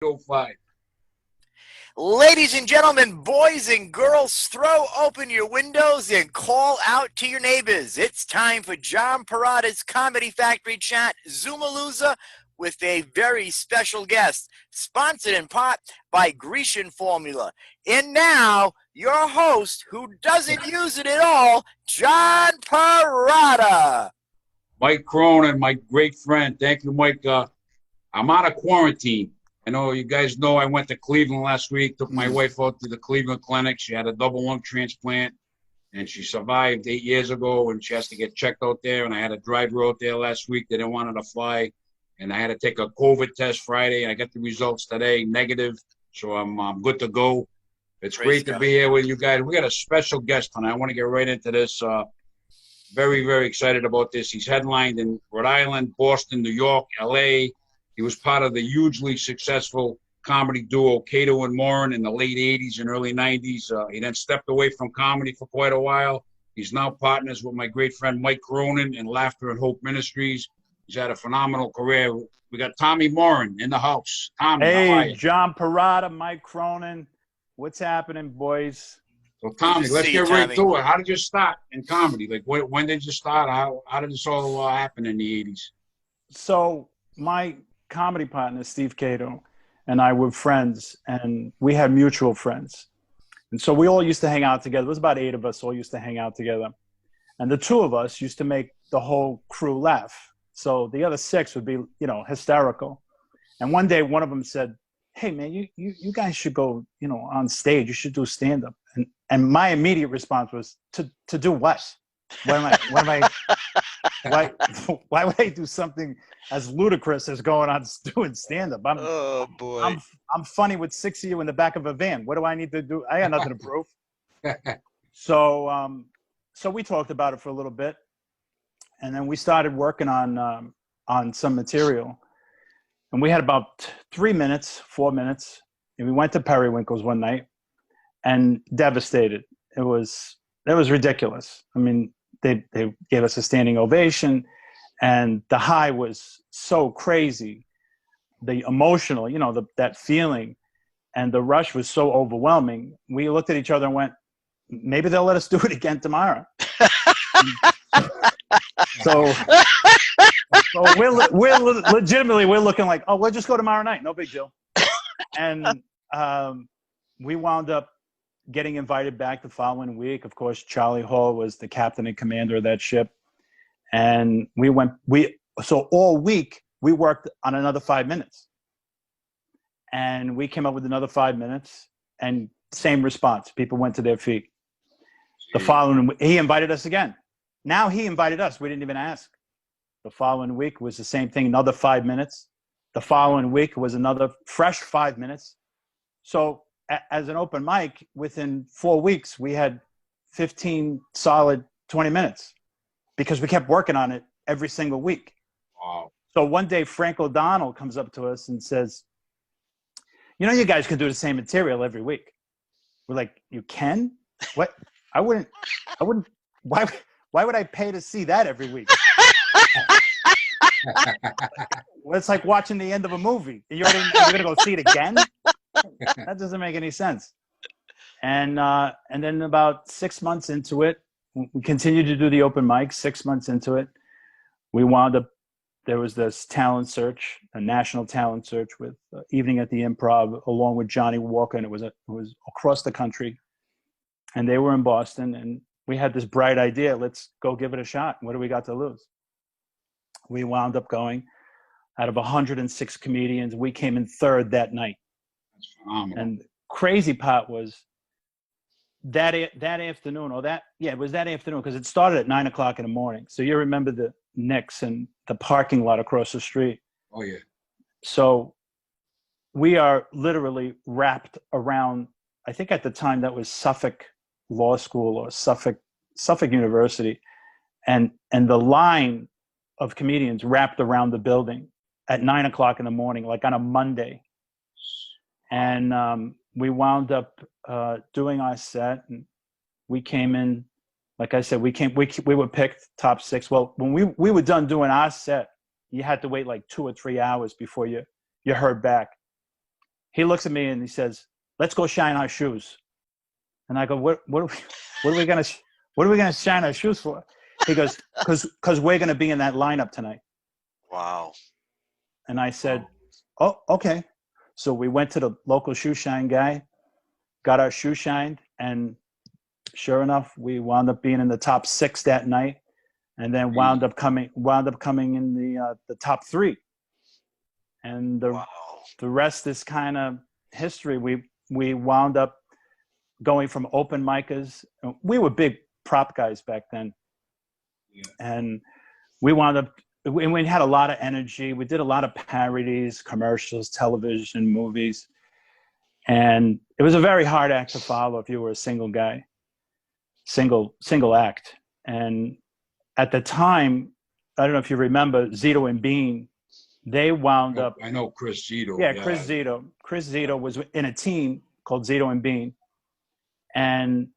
05. Ladies and gentlemen, boys and girls, throw open your windows and call out to your neighbors. It's time for John Perrotta's Comedy Factory Chat Zoomalooza with a very special guest, sponsored in part by Grecian Formula. And now, your host, who doesn't use it at all, John Perrotta. Mike Cronin, my great friend. Thank you, Mike. I'm out of quarantine. I know you guys know I went to Cleveland last week, took my wife out to the Cleveland Clinic. She had a double lung transplant, and she survived 8 years ago, and she has to get checked out there. And I had to drive her out there last week. They didn't want her to fly, and I had to take a COVID test Friday, and I got the results today, negative, so I'm good to go. It's great to be here with you guys. We got a special guest tonight. I want to get right into this. Very, very excited about this. He's headlined in Rhode Island, Boston, New York, L.A., He was part of the hugely successful comedy duo Caito and Morin in the late 80s and early 90s. He then stepped away from comedy for quite a while. He's now partners with my great friend Mike Cronin in Laughter Hope Ministries. He's had a phenomenal career. We got Tommy Morin in the house. Tommy, how are you? John Perrotta, Mike Cronin. What's happening, boys? So, Tommy, let's get right to it. How did you start in comedy? Like, when did you start? How did this all happen in the 80s? So, my comedy partner, Steve Caito, and I were friends, and we had mutual friends. And so we all used to hang out together. There was about 8 of us all used to hang out together. And the 2 of us used to make the whole crew laugh. So the other 6 would be, hysterical. And one day one of them said, "Hey, man, you guys should go, on stage. You should do stand-up." And my immediate response was, to do what? Why would I do something as ludicrous as going on doing stand-up? Oh, boy. I'm funny with 6 of you in the back of a van. What do I need to do? I got nothing to prove. So we talked about it for a little bit, and then we started working on some material. And we had about 3 minutes, 4 minutes, and we went to Periwinkle's one night, and devastated. It was ridiculous. I mean, they gave us a standing ovation, and the high was so crazy, the emotional, that feeling, and the rush was so overwhelming. We looked at each other and went, maybe they'll let us do it again tomorrow. so we're legitimately, we're looking like, oh, we'll just go tomorrow night, no big deal. And we wound up getting invited back the following week. Of course, Charlie Hall was the captain and commander of that ship. And so all week we worked on another 5 minutes, and we came up with another 5 minutes, and same response. People went to their feet. The following, he invited us again. Now he invited us. We didn't even ask. The following week was the same thing. Another 5 minutes. The following week was another fresh 5 minutes. So as an open mic, within 4 weeks, we had 15 solid 20 minutes because we kept working on it every single week. Wow. So one day, Frank O'Donnell comes up to us and says, you guys can do the same material every week. We're like, you can? What? I wouldn't, why would I pay to see that every week? Well, it's like watching the end of a movie. You're going to go see it again? That doesn't make any sense. And then about 6 months into it, we continued to do the open mic. 6 months into it, we wound up, there was this talent search, a national talent search with Evening at the Improv, along with Johnny Walker, and it was across the country. And they were in Boston, and we had this bright idea. Let's go give it a shot. What do we got to lose? We wound up going. Out of 106 comedians, we came in 3rd that night. That's phenomenal. And the crazy part was that afternoon, it was that afternoon, because it started at 9 o'clock in the morning. So you remember the Knicks and the parking lot across the street. Oh, yeah. So we are literally wrapped around, I think at the time that was Suffolk Law School or Suffolk University. And the line of comedians wrapped around the building at 9 o'clock in the morning, like on a Monday. And we wound up doing our set, and we came in, like I said, we were picked top 6. Well, when we were done doing our set, you had to wait like 2 or 3 hours before you heard back. he looks at me and he says, "Let's go shine our shoes." And I go, "What are we gonna shine our shoes for?" He goes, "Cause we're gonna be in that lineup tonight." Wow. And I said, "Oh, okay." So we went to the local shoe shine guy, got our shoe shined, and sure enough, we wound up being in the top 6 that night, and then wound up coming in the top 3. And the rest is kind of history. We wound up going from open micers. We were big prop guys back then, and we wound up. We had a lot of energy. We did a lot of parodies, commercials, television, movies, and it was a very hard act to follow if you were a single guy, single act. And at the time, I don't know if you remember Zito and Bean. They wound up. I know Chris Zito. Yeah, Chris Zito. Chris Zito was in a team called Zito and Bean, and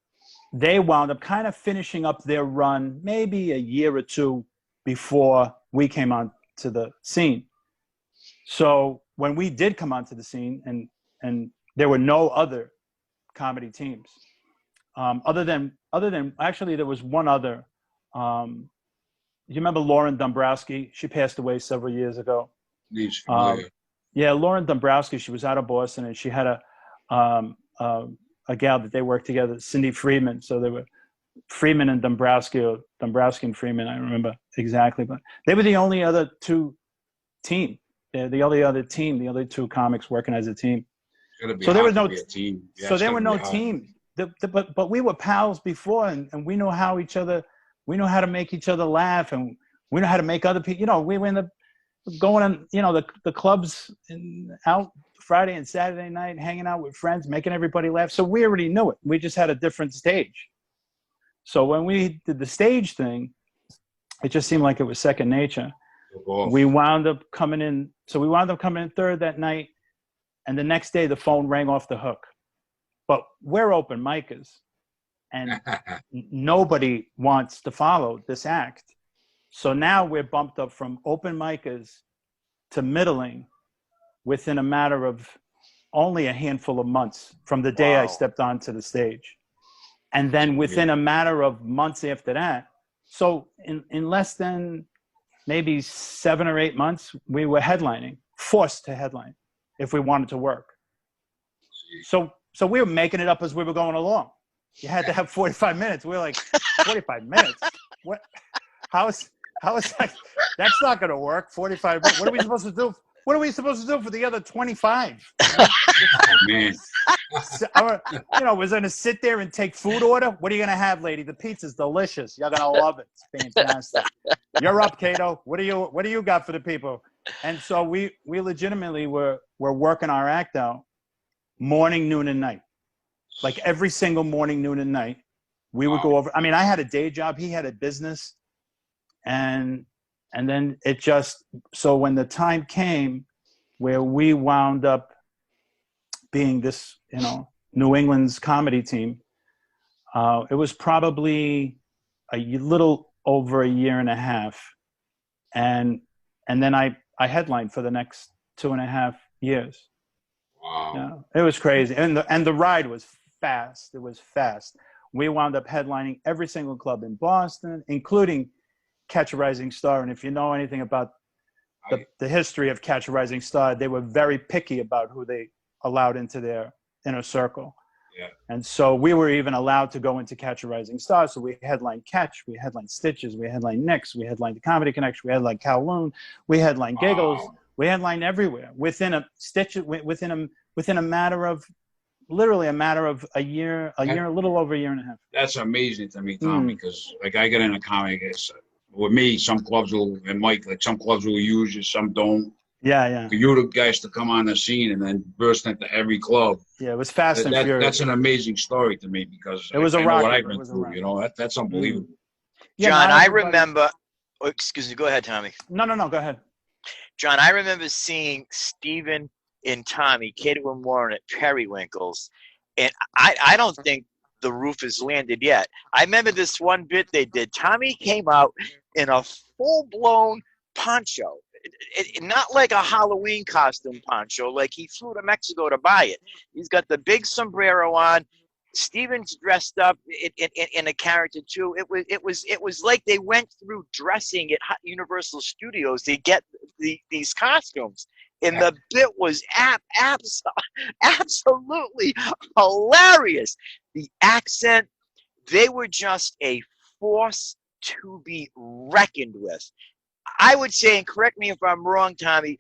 they wound up kind of finishing up their run maybe a year or two before we came onto the scene. So when we did come onto the scene, and there were no other comedy teams, other than actually there was one other. You remember Lauren Dombrowski? She passed away several years ago. Yeah, Lauren Dombrowski. She was out of Boston, and she had a gal that they worked together, Cindy Freeman. So they were Freeman and Dombrowski, or Dombrowski and Freeman. I don't remember exactly, but they were the only other two team. The only other team, the other two comics working as a team. So there was no team. Yeah, so there were no team. But we were pals before, and we know how each other. We know how to make each other laugh, and we know how to make other people. You know, we were in going on, you know, the clubs out Friday and Saturday night, hanging out with friends, making everybody laugh. So we already knew it. We just had a different stage. So when we did the stage thing, it just seemed like it was second nature. We wound up coming in. So we wound up coming in third that night, and the next day the phone rang off the hook. But we're open micers, and nobody wants to follow this act. So now we're bumped up from open micers to middling within a matter of only a handful of months from the day I stepped onto the stage. And then within a matter of months after that, so in less than maybe 7 or 8 months, we were headlining, forced to headline if we wanted to work. So we were making it up as we were going along. You had to have 45 minutes. We were like, 45 minutes? What? How is that? That's not going to work. 45 minutes. What are we supposed to do? What are we supposed to do for the other 25? Oh, man. So, you know, we're going to sit there and take food order. What are you going to have, lady? The pizza's delicious. You're going to love it. It's fantastic. You're up, Caito. What do you got for the people? And so we legitimately were working our act out morning, noon, and night. Like every single morning, noon, and night. We would go over. I mean, I had a day job. He had a business. And then it just, so when the time came where we wound up being this, you know, New England's comedy team, it was probably a little over a year and a half. And then I headlined for the next 2.5 years. Wow. Yeah, it was crazy. And the ride was fast. It was fast. We wound up headlining every single club in Boston, including Catch a Rising Star. And if you know anything about the history of Catch a Rising Star, they were very picky about who they allowed into their inner circle. Yeah. And so we were even allowed to go into Catch a Rising Star. So we headlined Catch, we headlined Stitches, we headlined Nick's, we headlined the Comedy Connection, we headlined Kowloon, we headlined Giggles, we headlined everywhere within a matter of literally a matter of a year, a little over a year and a half. That's amazing to me, Tom, because like I get into comedy, with me, some clubs will, and Mike, like some clubs will use you, some don't. Yeah. For you the guys to come on the scene and then burst into every club. Yeah, it was fast and furious. That's an amazing story to me because it was a rocket. What I've been through, you know, that's unbelievable. John, I remember. Oh, excuse me. Go ahead, Tommy. No. Go ahead. John, I remember seeing Stephen and Tommy, Caito Morin at Periwinkle's, and I don't think the roof has landed yet. I remember this one bit they did. Tommy came out in a full-blown poncho. not like a Halloween costume poncho. Like he flew to Mexico to buy it. He's got the big sombrero on. Steven's dressed up in a character too. It was like they went through dressing at Universal Studios to get these costumes, and the bit was absolutely hilarious. The accent, they were just a force to be reckoned with. I would say, and correct me if I'm wrong, Tommy,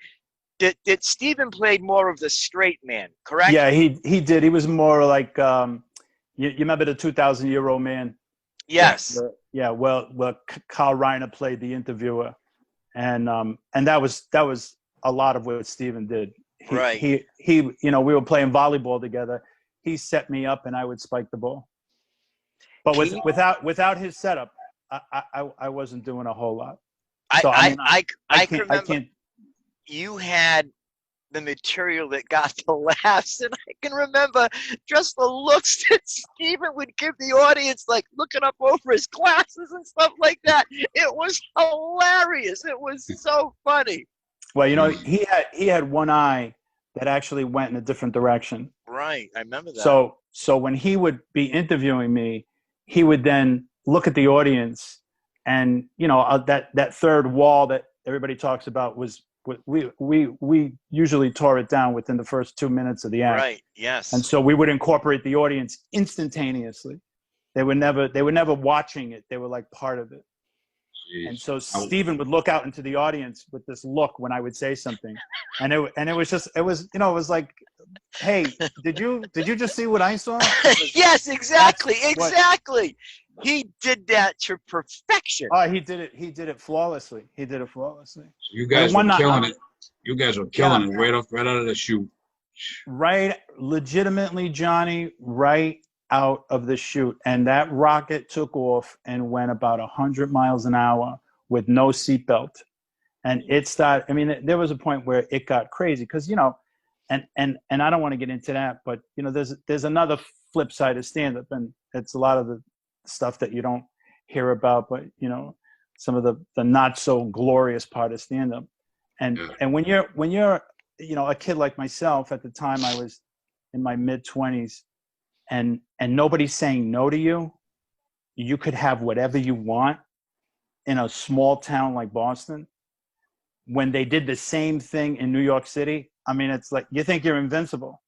that Steven played more of the straight man, correct? Yeah, he did. He was more like you remember the 2,000-Year-Old Man? Yes. Yeah. Well, Carl Reiner played the interviewer, and that was a lot of what Steven did. He we were playing volleyball together. He set me up, and I would spike the ball. But without his setup, I wasn't doing a whole lot. So I can't. You had the material that got the laughs, and I can remember just the looks that Steven would give the audience, like looking up over his glasses and stuff like that. It was hilarious. It was so funny. Well, he had one eye that actually went in a different direction. Right, I remember that. So when he would be interviewing me, he would then look at the audience, and that third wall that everybody talks about was we usually tore it down within the first 2 minutes of the act. Right. Yes. And so we would incorporate the audience instantaneously. They were never watching it. They were like part of it. Jeez. And so Steven would look out into the audience with this look when I would say something, and it was like, hey, did you just see what I saw? Yes, exactly. He did that to perfection. Oh, he did it flawlessly. So you guys were killing it. You guys were killing it right out of the chute. Right, legitimately, Johnny, right out of the chute. And that rocket took off and went about 100 miles an hour with no seatbelt. And it started, I mean, there was a point where it got crazy because, and I don't want to get into that, but, there's another flip side of stand-up, and it's a lot of the stuff that you don't hear about, but some of the not so glorious part of stand-up. And when you're a kid like myself, at the time I was in my mid-20s, and nobody's saying no to you, you could have whatever you want in a small town like Boston. When they did the same thing in New York City, I mean, it's like you think you're invincible,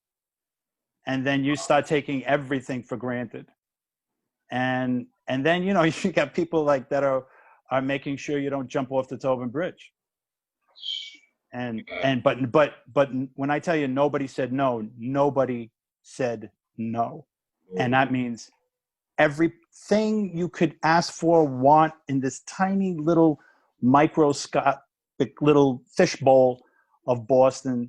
and then you start taking everything for granted. And then you got people like that are making sure you don't jump off the Tobin Bridge. But when I tell you nobody said no, and that means everything you could ask for, want in this tiny little microscopic little fishbowl of Boston.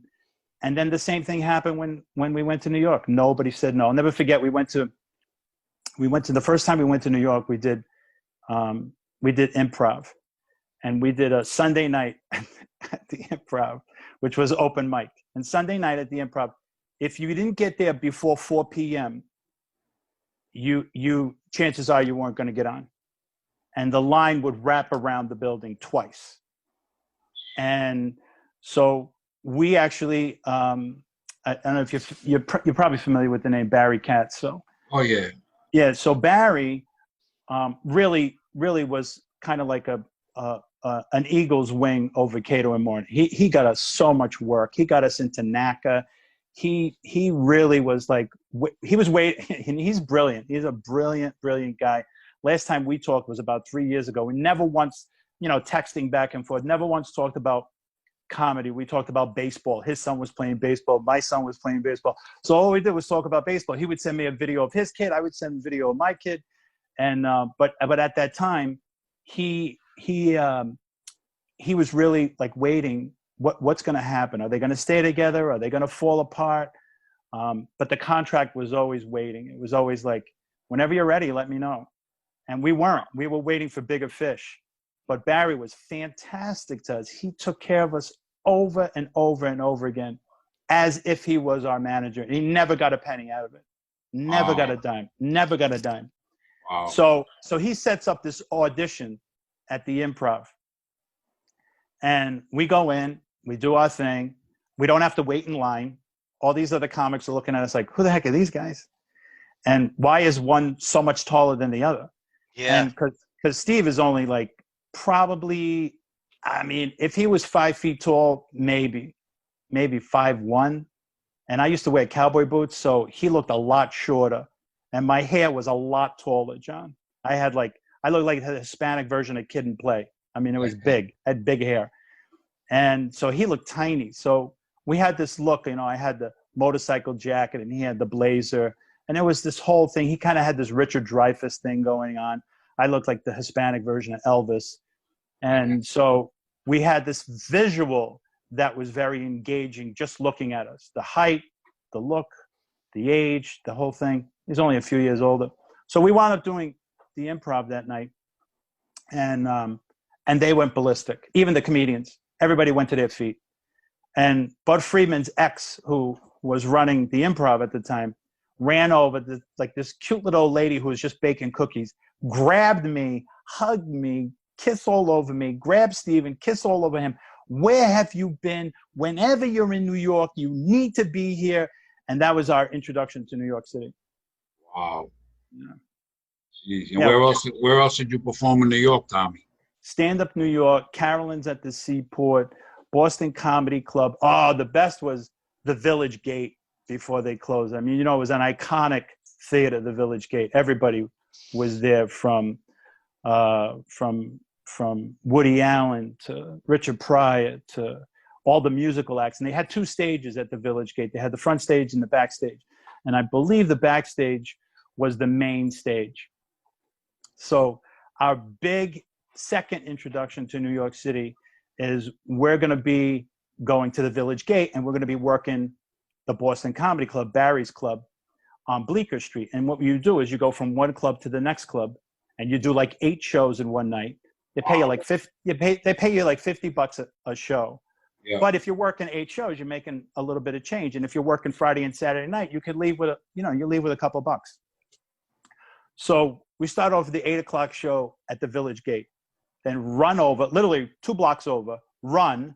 And then the same thing happened when we went to New York. Nobody said no. I'll never forget. We went to the first time we went to New York. We did improv, and we did a Sunday night at the Improv, which was open mic. And Sunday night at the Improv, if you didn't get there before 4 p.m., you chances are you weren't going to get on, and the line would wrap around the building twice. And so we actually, I don't know if you're probably familiar with the name Barry Katz. So. Oh yeah. Yeah, so Barry really was kind of like an eagle's wing over Caito Morin. He got us so much work. He got us into NACA. He really was like, he was waiting, and he's brilliant. He's a brilliant guy. Last time we talked was about 3 years ago. We never once, texting back and forth, never once talked about comedy. We talked about baseball. His son was playing baseball. My son was playing baseball. So all we did was talk about baseball. He would send me a video of his kid. I would send a video of my kid. And but at that time, he was really like waiting. What's going to happen? Are they going to stay together? Are they going to fall apart? But the contract was always waiting. It was always like, whenever you're ready, let me know. And we weren't. We were waiting for bigger fish. But Barry was fantastic to us. He took care of us over and over and over again, as if he was our manager. He never got a penny out of it. Never got a dime. Never got a dime. Wow. So he sets up this audition at the Improv. And we go in, we do our thing. We don't have to wait in line. All these other comics are looking at us like, who the heck are these guys? And why is one so much taller than the other? Yeah. And because Steve is only like probably, I mean, if he was 5 feet tall, maybe 5'1". And I used to wear cowboy boots, so he looked a lot shorter. And my hair was a lot taller, John. I looked like the Hispanic version of Kid and Play. I mean, it was big. I had big hair. And so he looked tiny. So we had this look, you know, I had the motorcycle jacket and he had the blazer. And there was this whole thing. He kind of had this Richard Dreyfuss thing going on. I looked like the Hispanic version of Elvis. And so we had this visual that was very engaging just looking at us. The height, the look, the age, the whole thing. He's only a few years older. So we wound up doing the improv that night. And they went ballistic. Even the comedians. Everybody went to their feet. And Bud Friedman's ex, who was running the improv at the time, ran over this cute little old lady who was just baking cookies, grabbed me, hugged me, kissed all over me, grabbed Steve and kissed all over him. Where have you been? Whenever you're in New York, you need to be here. And that was our introduction to New York City. Wow. Yeah. Jeez. And where else did you perform in New York, Tommy? Stand Up New York, Carolyn's at the Seaport, Boston Comedy Club. Oh, the best was the Village Gate before they closed. I mean, you know, it was an iconic theater, the Village Gate. Everybody was there from Woody Allen to Richard Pryor to all the musical acts. And they had two stages at the Village Gate. They had the front stage and the backstage. And I believe the backstage was the main stage. So our big second introduction to New York City is we're going to be going to the Village Gate and we're going to be working the Boston Comedy Club, Barry's Club, on Bleecker Street. And what you do is you go from one club to the next club and you do like 8 shows in one night. They pay you like they pay you like $50 a show. Yeah. But if you're working 8 shows, you're making a little bit of change. And if you're working Friday and Saturday night, you could leave with you leave with a couple bucks. So we start off with the 8 o'clock show at the Village Gate, then run over, literally 2 blocks over, run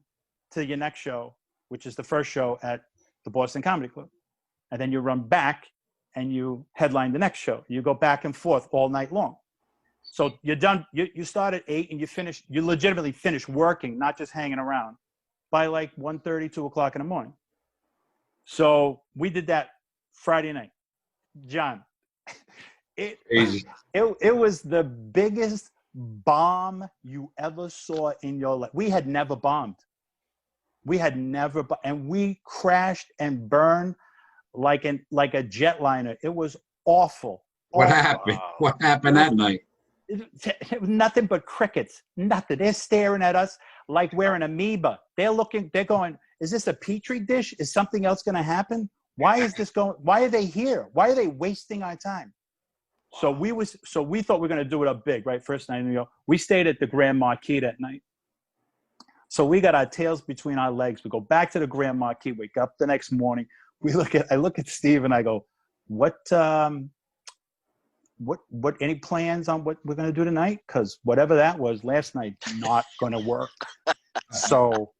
to your next show, which is the first show at the Boston Comedy Club. And then you run back and you headline the next show. You go back and forth all night long. So you're done. You start at 8 and you legitimately finish working, not just hanging around, by like 1:30, 2 o'clock in the morning. So we did that Friday night. John, it was the biggest bomb you ever saw in your life. We had never bombed. And we crashed and burned like a jetliner. It was awful. What happened? What happened that night? It was nothing but crickets. Nothing. They're staring at us like we're an amoeba. They're going, is this a petri dish? Is something else going to happen? Why are they here? Why are they wasting our time? So we thought we were going to do it up big, right? First night in New York. We stayed at the Grand Marquis that night. So we got our tails between our legs. We go back to the Grand Marquis, wake up the next morning. I look at Steve and I go, what any plans on what we're going to do tonight? Because whatever that was last night, not going to work. So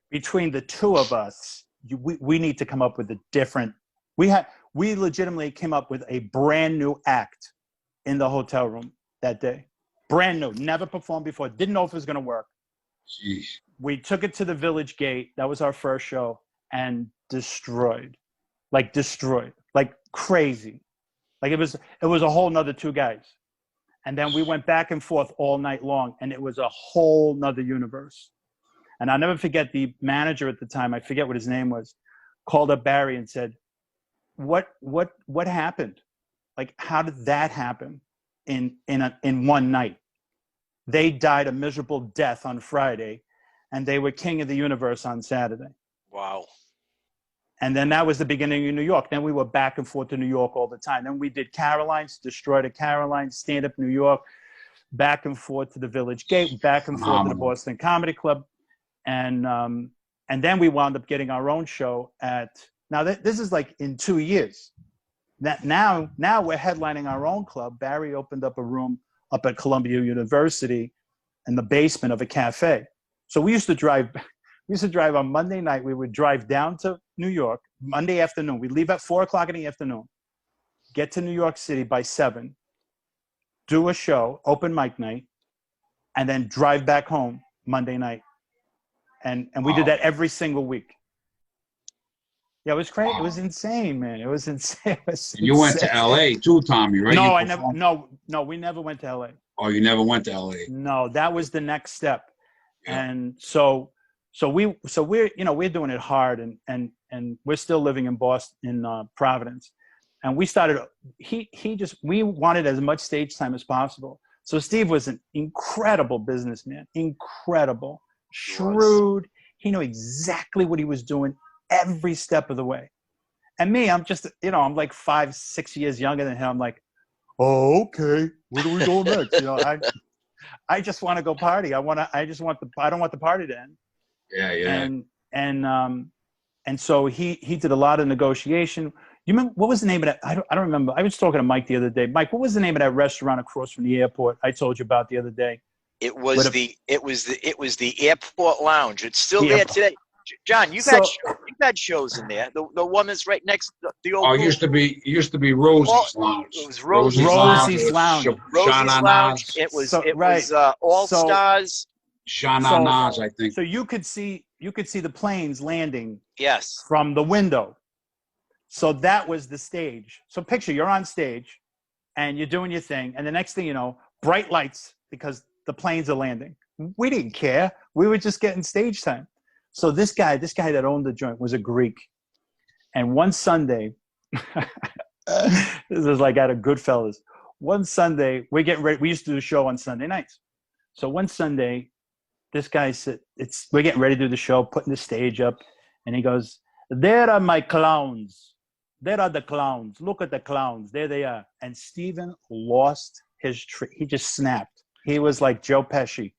between the two of us, we need to come up with a different, we legitimately came up with a brand new act in the hotel room that day. Brand new, never performed before, didn't know if it was going to work. Jeez. We took it to the Village Gate. That was our first show, and destroyed like crazy. Like it was a whole nother 2 guys. And then we went back and forth all night long, and it was a whole nother universe. And I'll never forget the manager at the time, I forget what his name was, called up Barry and said, what happened? Like, how did that happen in one night? They died a miserable death on Friday, and they were king of the universe on Saturday. Wow. And then that was the beginning of New York. Then we were back and forth to New York all the time. Then we did Caroline's, destroyed a Caroline's, Stand Up New York, back and forth to the Village Gate, back and forth to the Boston Comedy Club. And then we wound up getting our own show this is like in 2 years. Now we're headlining our own club. Barry opened up a room up at Columbia University in the basement of a cafe. So we used to drive. We used to drive on Monday night. We would drive down to New York Monday afternoon. We'd leave at 4:00 in the afternoon, get to New York City by 7, do a show, open mic night, and then drive back home Monday night. And we did that every single week. Yeah, it was crazy. It was insane, man. It was insane. You went to L.A. too, Tommy, right? No, I never. No, we never went to L.A. Oh, you never went to L.A. No, that was the next step. Yeah. And so we're we're doing it hard, and we're still living in Boston, in Providence, and we started. We wanted as much stage time as possible. So Steve was an incredible businessman, incredible, shrewd. He knew exactly what he was doing every step of the way. And me, I'm just, I'm like 5-6 years younger than him. I'm like, oh, okay, where do we go next? I just want to go party. I don't want the party to end. Yeah. And so he did a lot of negotiation. You remember, what was the name of that? I don't remember. I was talking to Mike the other day. Mike, what was the name of that restaurant across from the airport I told you about the other day? It was the airport lounge. It's still there today. John, you've had shows in there. The one that's right next to the old. Oh, it used to be Rosie's Lounge. It was Rosie's Lounge. Rosie's Lounge. It was All Stars. Shananaz, I think. So you could see the planes landing. Yes. From the window. So that was the stage. So picture you're on stage, and you're doing your thing, and the next thing you know, bright lights because the planes are landing. We didn't care. We were just getting stage time. So this guy that owned the joint was a Greek. And one Sunday, this is like out of Goodfellas. One Sunday, we're getting ready. We used to do a show on Sunday nights. So one Sunday, this guy said, we're getting ready to do the show, putting the stage up. And he goes, there are my clowns. There are the clowns. Look at the clowns. There they are. And Steven lost his he just snapped. He was like Joe Pesci.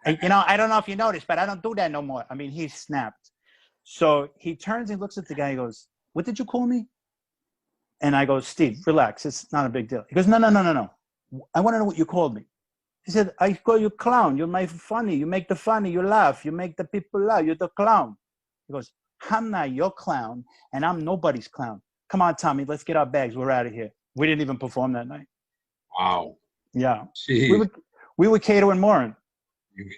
And, I don't know if you noticed, but I don't do that no more. I mean, he snapped. So he turns and looks at the guy. He goes, what did you call me? And I go, Steve, relax. It's not a big deal. He goes, no. I want to know what you called me. He said, I call you clown. You're my funny. You make the funny. You laugh. You make the people laugh. You're the clown. He goes, I'm not your clown, and I'm nobody's clown. Come on, Tommy. Let's get our bags. We're out of here. We didn't even perform that night. Wow. Yeah. Jeez. We were Caito and Morin. You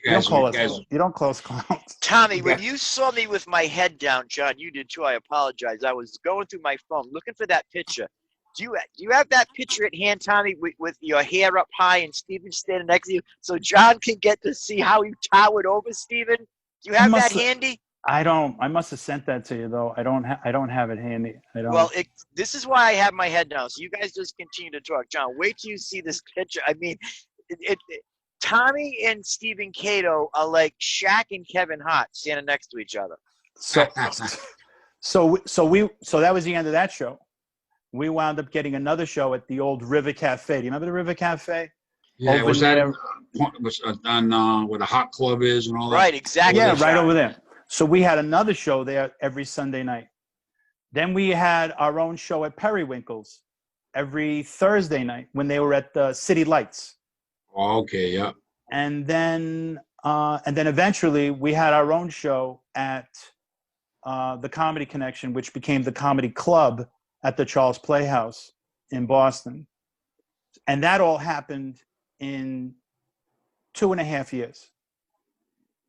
don't call us clowns. Tommy, when you saw me with my head down, John, you did too. I apologize. I was going through my phone looking for that picture. Do you have that picture at hand, Tommy, with your hair up high and Steven standing next to you, so John can get to see how you towered over Steven? Do you have that handy? I don't. I must have sent that to you though. I don't have it handy. I don't. Well, this is why I have my head down. So you guys just continue to talk, John. Wait till you see this picture. I mean, Tommy and Stephen Caito are like Shaq and Kevin Hart standing next to each other. So that was the end of that show. We wound up getting another show at the old River Cafe. Do you remember the River Cafe? Yeah, was that on where the hot club is and all that? Right, exactly. Yeah, right over there. So we had another show there every Sunday night. Then we had our own show at Periwinkle's every Thursday night when they were at the City Lights. Oh, okay, yeah. And then eventually we had our own show at the Comedy Connection, which became the Comedy Club at the Charles Playhouse in Boston. And that all happened in 2.5 years.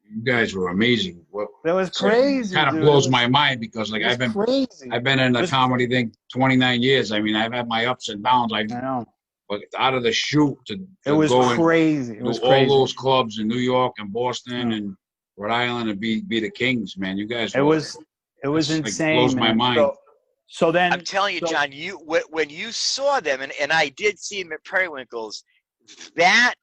You guys were amazing. That was crazy. Kind of blows my mind because like I've been in the comedy thing 29 years. I mean, I've had my ups and downs. I know. But out of the chute it was crazy. It was crazy. All those clubs in New York and Boston and Rhode Island and be the kings, man. You guys. It was insane. Blows my mind. So then I'm telling you, John, when you saw them, and I did see them at Periwinkle's, that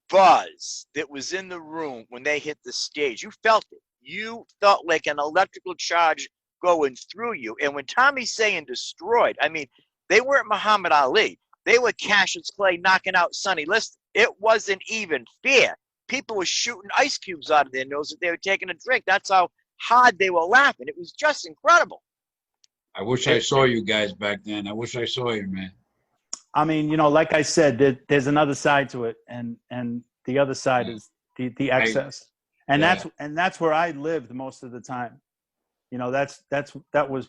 buzz that was in the room when they hit the stage, you felt it. You felt like an electrical charge going through you. And when Tommy's saying destroyed, I mean, they weren't Muhammad Ali. They were Cassius Clay knocking out Sonny Liston. It wasn't even fair. People were shooting ice cubes out of their nose if they were taking a drink. That's how hard they were laughing. It was just incredible. I wish I saw you guys back then. I wish I saw you, man. I mean, like I said, there's another side to it, and the other side is the excess. And Yeah. that's where I lived most of the time. You know, that was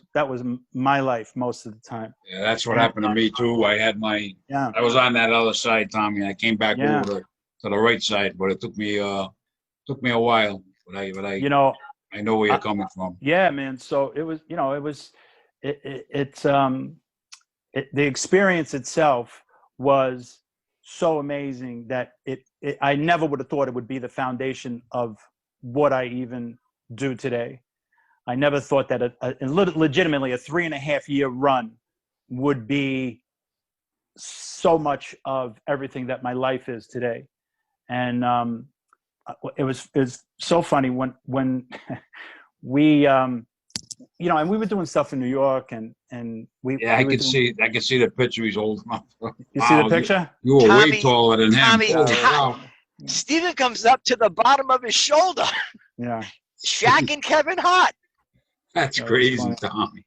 my life most of the time. Yeah, that's what happened to me too. I was on that other side, Tommy, and I came back over to the right side, but it took me a while. But I You know, I know where you're coming from. yeah, man. So it was, you know, the experience itself was so amazing that I never would have thought it would be the foundation of what I even do today. I never thought that legitimately a 3.5 year run would be so much of everything that my life is today. And it was so funny when we you know, and we were doing stuff in New York, and we. Yeah, I could see the picture he's holding up. You see the picture? You were way taller than Tommy, him. Steven comes up to the bottom of his shoulder. Yeah. Shaq and Kevin Hart. That's crazy, Tommy.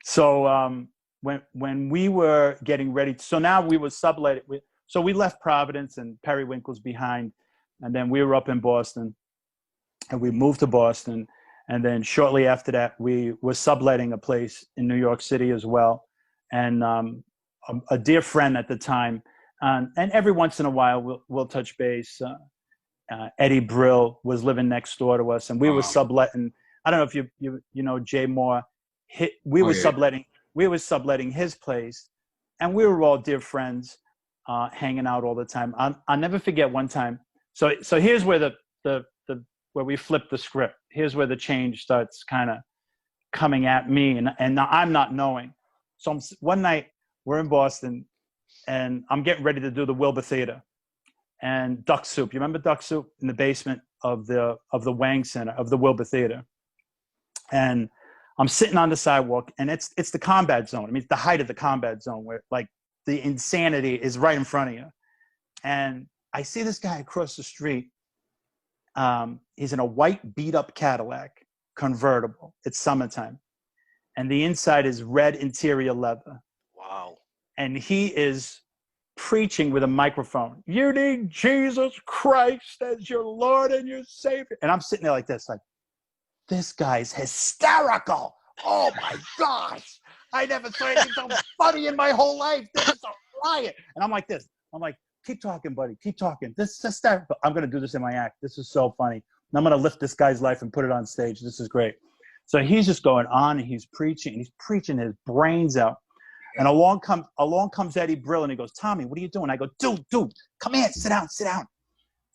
So when we were getting ready, so now we were subletting. So we left Providence and Periwinkle's behind, and then we were up in Boston, and we moved to Boston. And then shortly after that, we were subletting a place in New York City as well. And a dear friend at the time, and every once in a while we'll touch base. Eddie Brill was living next door to us, and we were subletting. I don't know if you know Jay Moore. We were subletting his place, and we were all dear friends, hanging out all the time. I'll never forget one time. So here's where where we flip the script. Here's where the change starts kind of coming at me, and I'm not knowing. So one night we're in Boston, and I'm getting ready to do the Wilbur Theater and Duck Soup. You remember Duck Soup in the basement of the Wang Center of the Wilbur Theater? And I'm sitting on the sidewalk, and it's the combat zone. I mean, it's the height of the combat zone where like the insanity is right in front of you. And I see this guy across the street. He's in a white beat up Cadillac convertible. It's summertime. And the inside is red interior leather. Wow. And he is preaching with a microphone. You need Jesus Christ as your Lord and your Savior. And I'm sitting there like this, like, this guy's hysterical. Oh my gosh. I never saw anything so funny in my whole life. This is a riot. And I'm like this. I'm like, keep talking, buddy. Keep talking. This is hysterical. I'm going to do this in my act. This is so funny. And I'm going to lift this guy's life and put it on stage. This is great. So he's just going on, and he's preaching his brains out. And along comes Eddie Brill, and he goes, Tommy, what are you doing? I go, dude, come here, sit down.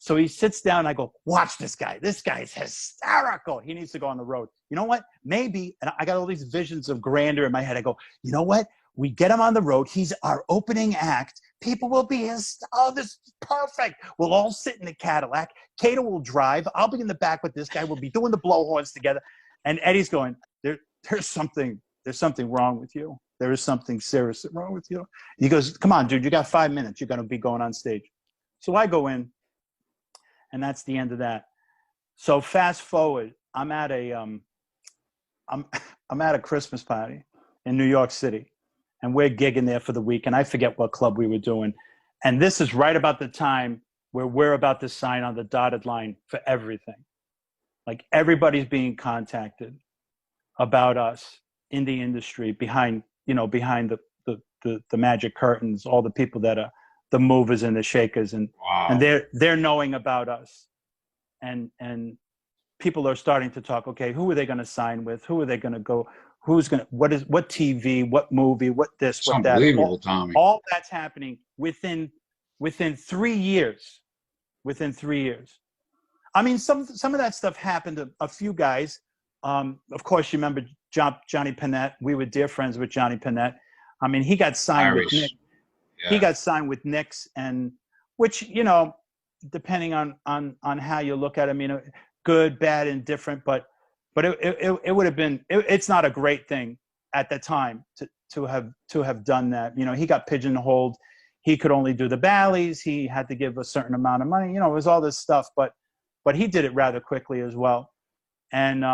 So he sits down, and I go, watch this guy. This guy's hysterical. He needs to go on the road. You know what? Maybe, and I got all these visions of grandeur in my head. I go, you know what? We get him on the road. He's our opening act. People will be this is perfect. We'll all sit in the Cadillac. Caito will drive. I'll be in the back with this guy. We'll be doing the blowhorns together. And Eddie's going, there's something wrong with you. There is something serious wrong with you. He goes, come on, dude, you got 5 minutes. You're going to be going on stage. So I go in, and that's the end of that. So fast forward, I'm at a Christmas party in New York City, and we're gigging there for the week, and I forget what club we were doing. And this is right about the time where we're about to sign on the dotted line for everything. Like, everybody's being contacted about us in the industry behind the magic curtains, all the people that are the movers and the shakers, and they're knowing about us, and people are starting to talk. Okay, who are they going to sign with? Who are they going to go? Who's going to what TV, what movie, what this, what that? Unbelievable, Tommy. All that's happening within 3 years. Within 3 years. I mean, some of that stuff happened to a few guys. Of course, you remember Johnny Panette. We were dear friends with Johnny Panette. I mean, he got signed with Nick. Yeah. He got signed with Knicks, and which, you know, depending on how you look at it, I mean, good, bad, indifferent, but it would have been. It's not a great thing at the time to have done that. You know, he got pigeonholed. He could only do the Bally's. He had to give a certain amount of money. You know, it was all this stuff, but he did it rather quickly as well. And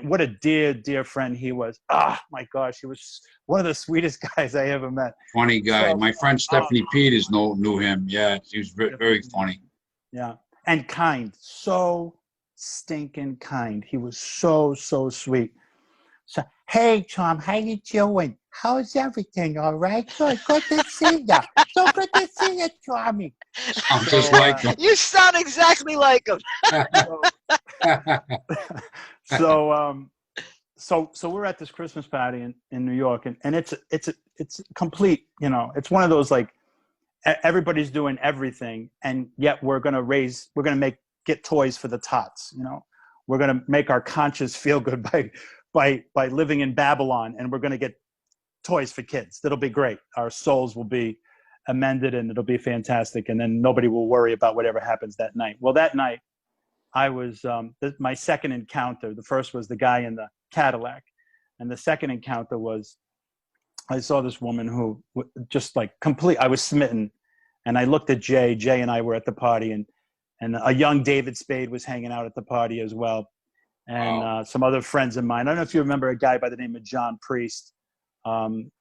what a dear friend he was. My gosh, he was one of the sweetest guys I ever met. Funny guy. My friend Stephanie Peters knew him. Yeah, he was very funny. Yeah, and kind. So stinking kind. He was so sweet. So, hey, Tom, how you doing? How's everything? All right? Good. Good to see you. So good to see you, Tommy. I'm just like him. You sound exactly like him. So we're at this Christmas party in New York, and it's complete, you know, it's one of those, like, everybody's doing everything, and yet we're going to get toys for the tots, you know. We're going to make our conscience feel good by living in Babylon, and we're going to get toys for kids. That'll be great. Our souls will be amended, and it'll be fantastic, and then nobody will worry about whatever happens that night. Well, that night, I was my second encounter. The first was the guy in the Cadillac, and the second encounter was I saw this woman who just like I was smitten, and I looked at Jay. Jay and I were at the party, and a young David Spade was hanging out at the party as well, and some other friends of mine. I don't know if you remember a guy by the name of John Priest.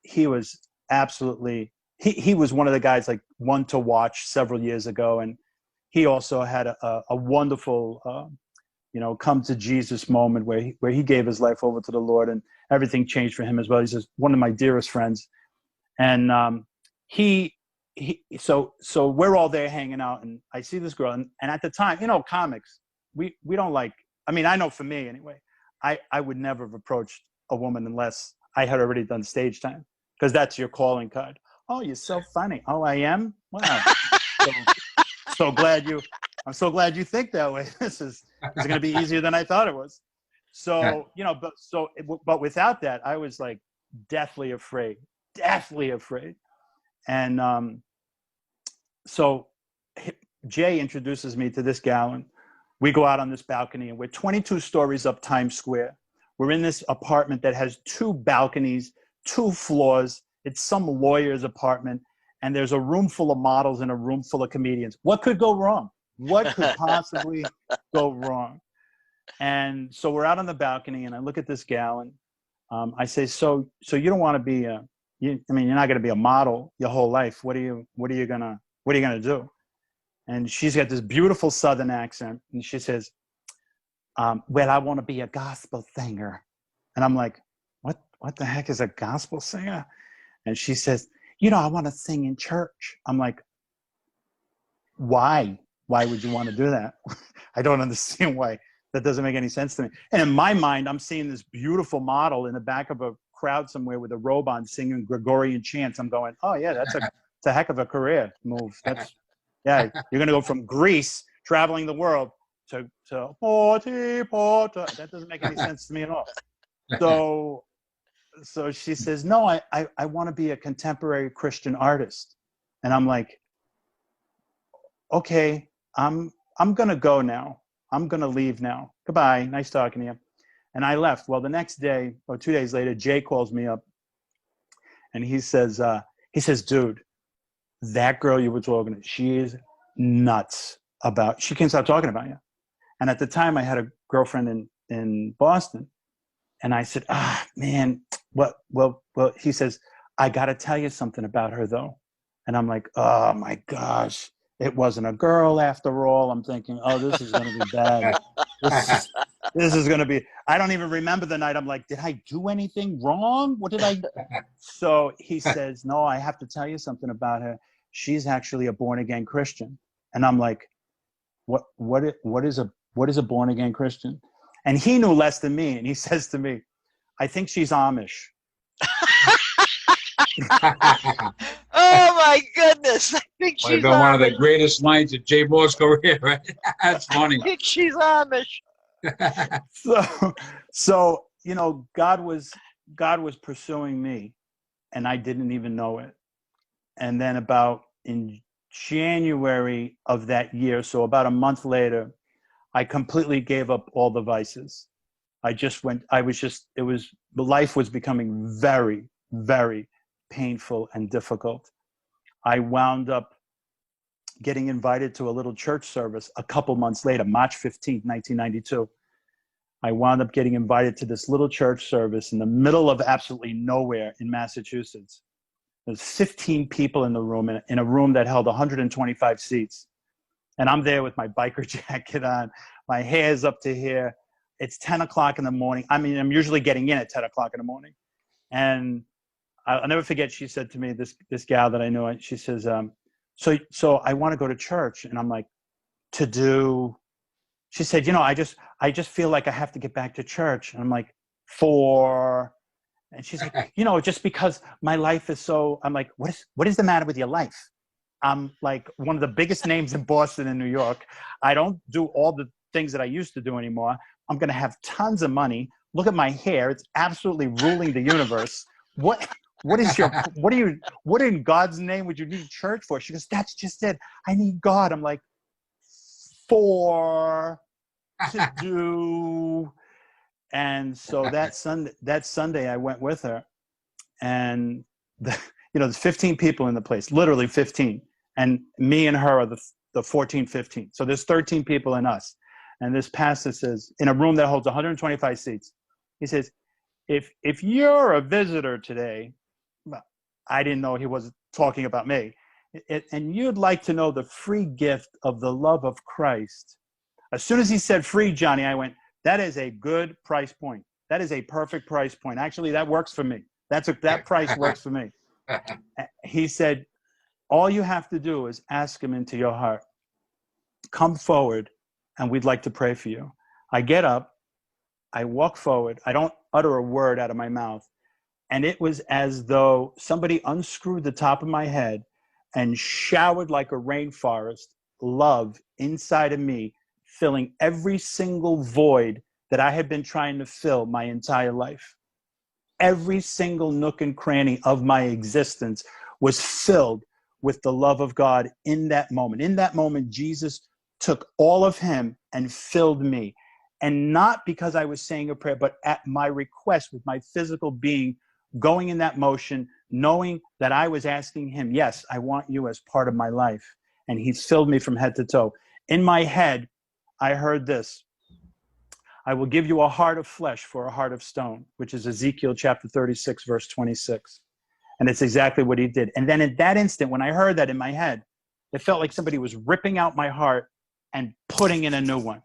He was absolutely he was one of the guys, like, one to watch several years ago, and he also had a wonderful come to Jesus moment where he gave his life over to the Lord, and everything changed for him as well. He's just one of my dearest friends, and so we're all there hanging out, and I see this girl, and at the time, you know, comics, we don't like. I mean, I know for me anyway, I would never have approached a woman unless I had already done stage time, because that's your calling card. Oh, you're so funny. Oh, I am? Wow. I'm so glad you think that way. This is going to be easier than I thought it was. So, you know, but without that, I was like deathly afraid. And so Jay introduces me to this gal, and we go out on this balcony, and we're 22 stories up Times Square. We're in this apartment that has 2 balconies, 2 floors. It's some lawyer's apartment, and there's a room full of models and a room full of comedians. What could go wrong? What could possibly go wrong? And so we're out on the balcony, and I look at this gal, and I say, so you don't want to be you're not going to be a model your whole life. What are you gonna do? And she's got this beautiful Southern accent, and she says, well, I want to be a gospel singer. And I'm like, what the heck is a gospel singer? And she says, you know, I want to sing in church. I'm like, why? Why would you want to do that? I don't understand why. That doesn't make any sense to me. And in my mind, I'm seeing this beautiful model in the back of a crowd somewhere with a robe on singing Gregorian chants. I'm going, oh yeah, it's a heck of a career move. You're going to go from Greece, traveling the world, to Porta. That doesn't make any sense to me at all. So she says, no, I want to be a contemporary Christian artist. And I'm like, okay, I'm going to go now. I'm going to leave now. Goodbye. Nice talking to you. And I left. Well, the next day or 2 days later, Jay calls me up, and he says, dude, that girl you were talking to, she is nuts she can't stop talking about you. And at the time I had a girlfriend in Boston, and I said, man, well, he says, I got to tell you something about her though. And I'm like, oh my gosh, it wasn't a girl after all. I'm thinking, oh, this is going to be bad. This is going to be, I don't even remember the night. I'm like, did I do anything wrong? What did I? So he says, no, I have to tell you something about her. She's actually a born again Christian. And I'm like, what is a born again Christian? And he knew less than me. And he says to me, I think she's Amish. Oh my goodness! I think she's been one of the greatest lines of Jay Moore's career, right? That's funny. I think she's Amish. So you know, God was pursuing me, and I didn't even know it. And then about in January of that year, so about a month later, I completely gave up all the vices. Life was becoming very, very painful and difficult. I wound up getting invited to a little church service a couple months later, March 15th, 1992. I wound up getting invited to this little church service in the middle of absolutely nowhere in Massachusetts. There's 15 people in the room, in a room that held 125 seats. And I'm there with my biker jacket on, My hair's up to here. It's 10 o'clock in the morning. I mean, I'm usually getting in at 10 o'clock in the morning. And I'll never forget, she said to me, this gal that I knew, she says, so I want to go to church. And I'm like, to do? She said, I just feel like I have to get back to church. And I'm like, for? And she's like, just because my life is so, I'm like, what is the matter with your life? I'm like one of the biggest names in Boston and New York. I don't do all the things that I used to do anymore. I'm going to have tons of money. Look at my hair. It's absolutely ruling the universe. What in God's name would you need church for? She goes, that's just it. I need God. I'm like, to do. And so that Sunday I went with her, and there's 15 people in the place, literally 15. And me and her are the 14, 15. So there's 13 people in us. And this pastor says, in a room that holds 125 seats, he says, if you're a visitor today, I didn't know he was talking about me, and you'd like to know the free gift of the love of Christ. As soon as he said free, Johnny, I went, that is a good price point. That is a perfect price point. Actually, that works for me. That price works for me. He said, all you have to do is ask him into your heart. Come forward, and we'd like to pray for you. I get up. I walk forward. I don't utter a word out of my mouth. And it was as though somebody unscrewed the top of my head and showered like a rainforest love inside of me, filling every single void that I had been trying to fill my entire life. Every single nook and cranny of my existence was filled with the love of God in that moment. In that moment, Jesus took all of him and filled me. And not because I was saying a prayer, but at my request, with my physical being going in that motion, knowing that I was asking him, yes, I want you as part of my life. And he filled me from head to toe. In my head, I heard this: I will give you a heart of flesh for a heart of stone, which is Ezekiel chapter 36, verse 26. And it's exactly what he did. And then in that instant, when I heard that in my head, it felt like somebody was ripping out my heart and putting in a new one.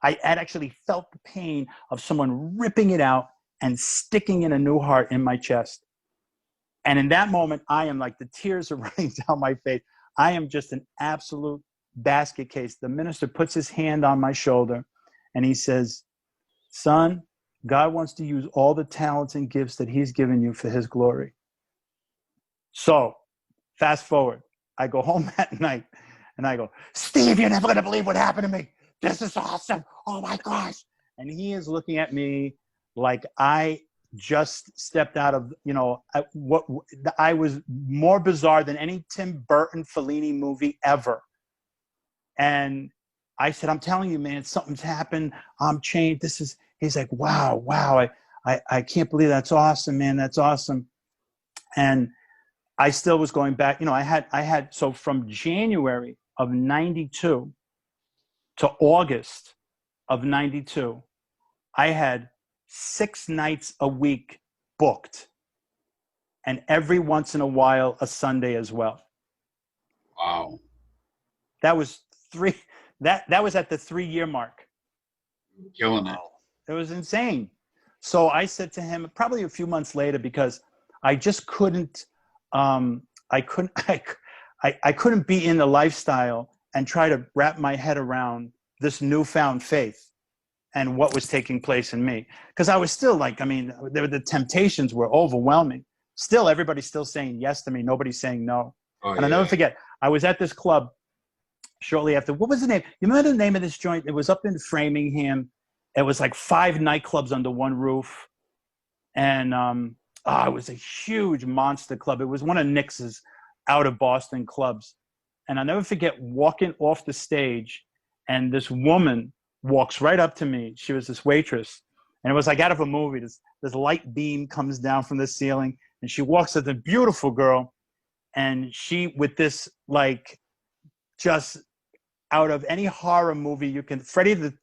I had actually felt the pain of someone ripping it out and sticking in a new heart in my chest. And in that moment, I am like, the tears are running down my face. I am just an absolute basket case. The minister puts his hand on my shoulder and he says, son, God wants to use all the talents and gifts that he's given you for his glory. So fast forward, I go home that night and I go, Steve, you're never going to believe what happened to me. This is awesome. Oh my gosh. And he is looking at me like I just stepped out of, I was more bizarre than any Tim Burton Fellini movie ever. And I said, I'm telling you, man, something's happened. I'm changed. He's like, wow. I can't believe that's awesome, man. That's awesome. And I still was going back, so from January of 92 to August of 92, I had 6 nights a week booked, and every once in a while a Sunday as well. Wow. That was that was at the 3-year mark. Killing it. It was insane. So I said to him probably a few months later, because I just couldn't I couldn't be in the lifestyle and try to wrap my head around this newfound faith and what was taking place in me. Because I was still the temptations were overwhelming. Still, everybody's still saying yes to me. Nobody's saying no. Oh, and I'll never forget, I was at this club shortly after. What was the name? You remember the name of this joint? It was up in Framingham. It was like 5 nightclubs under one roof. And it was a huge monster club. It was one of Nick's out of Boston clubs. And I'll never forget walking off the stage, and this woman walks right up to me. She was this waitress, and it was like out of a movie. This light beam comes down from the ceiling, and she walks at the beautiful girl, and she, with this, like, just out of any horror movie you can, the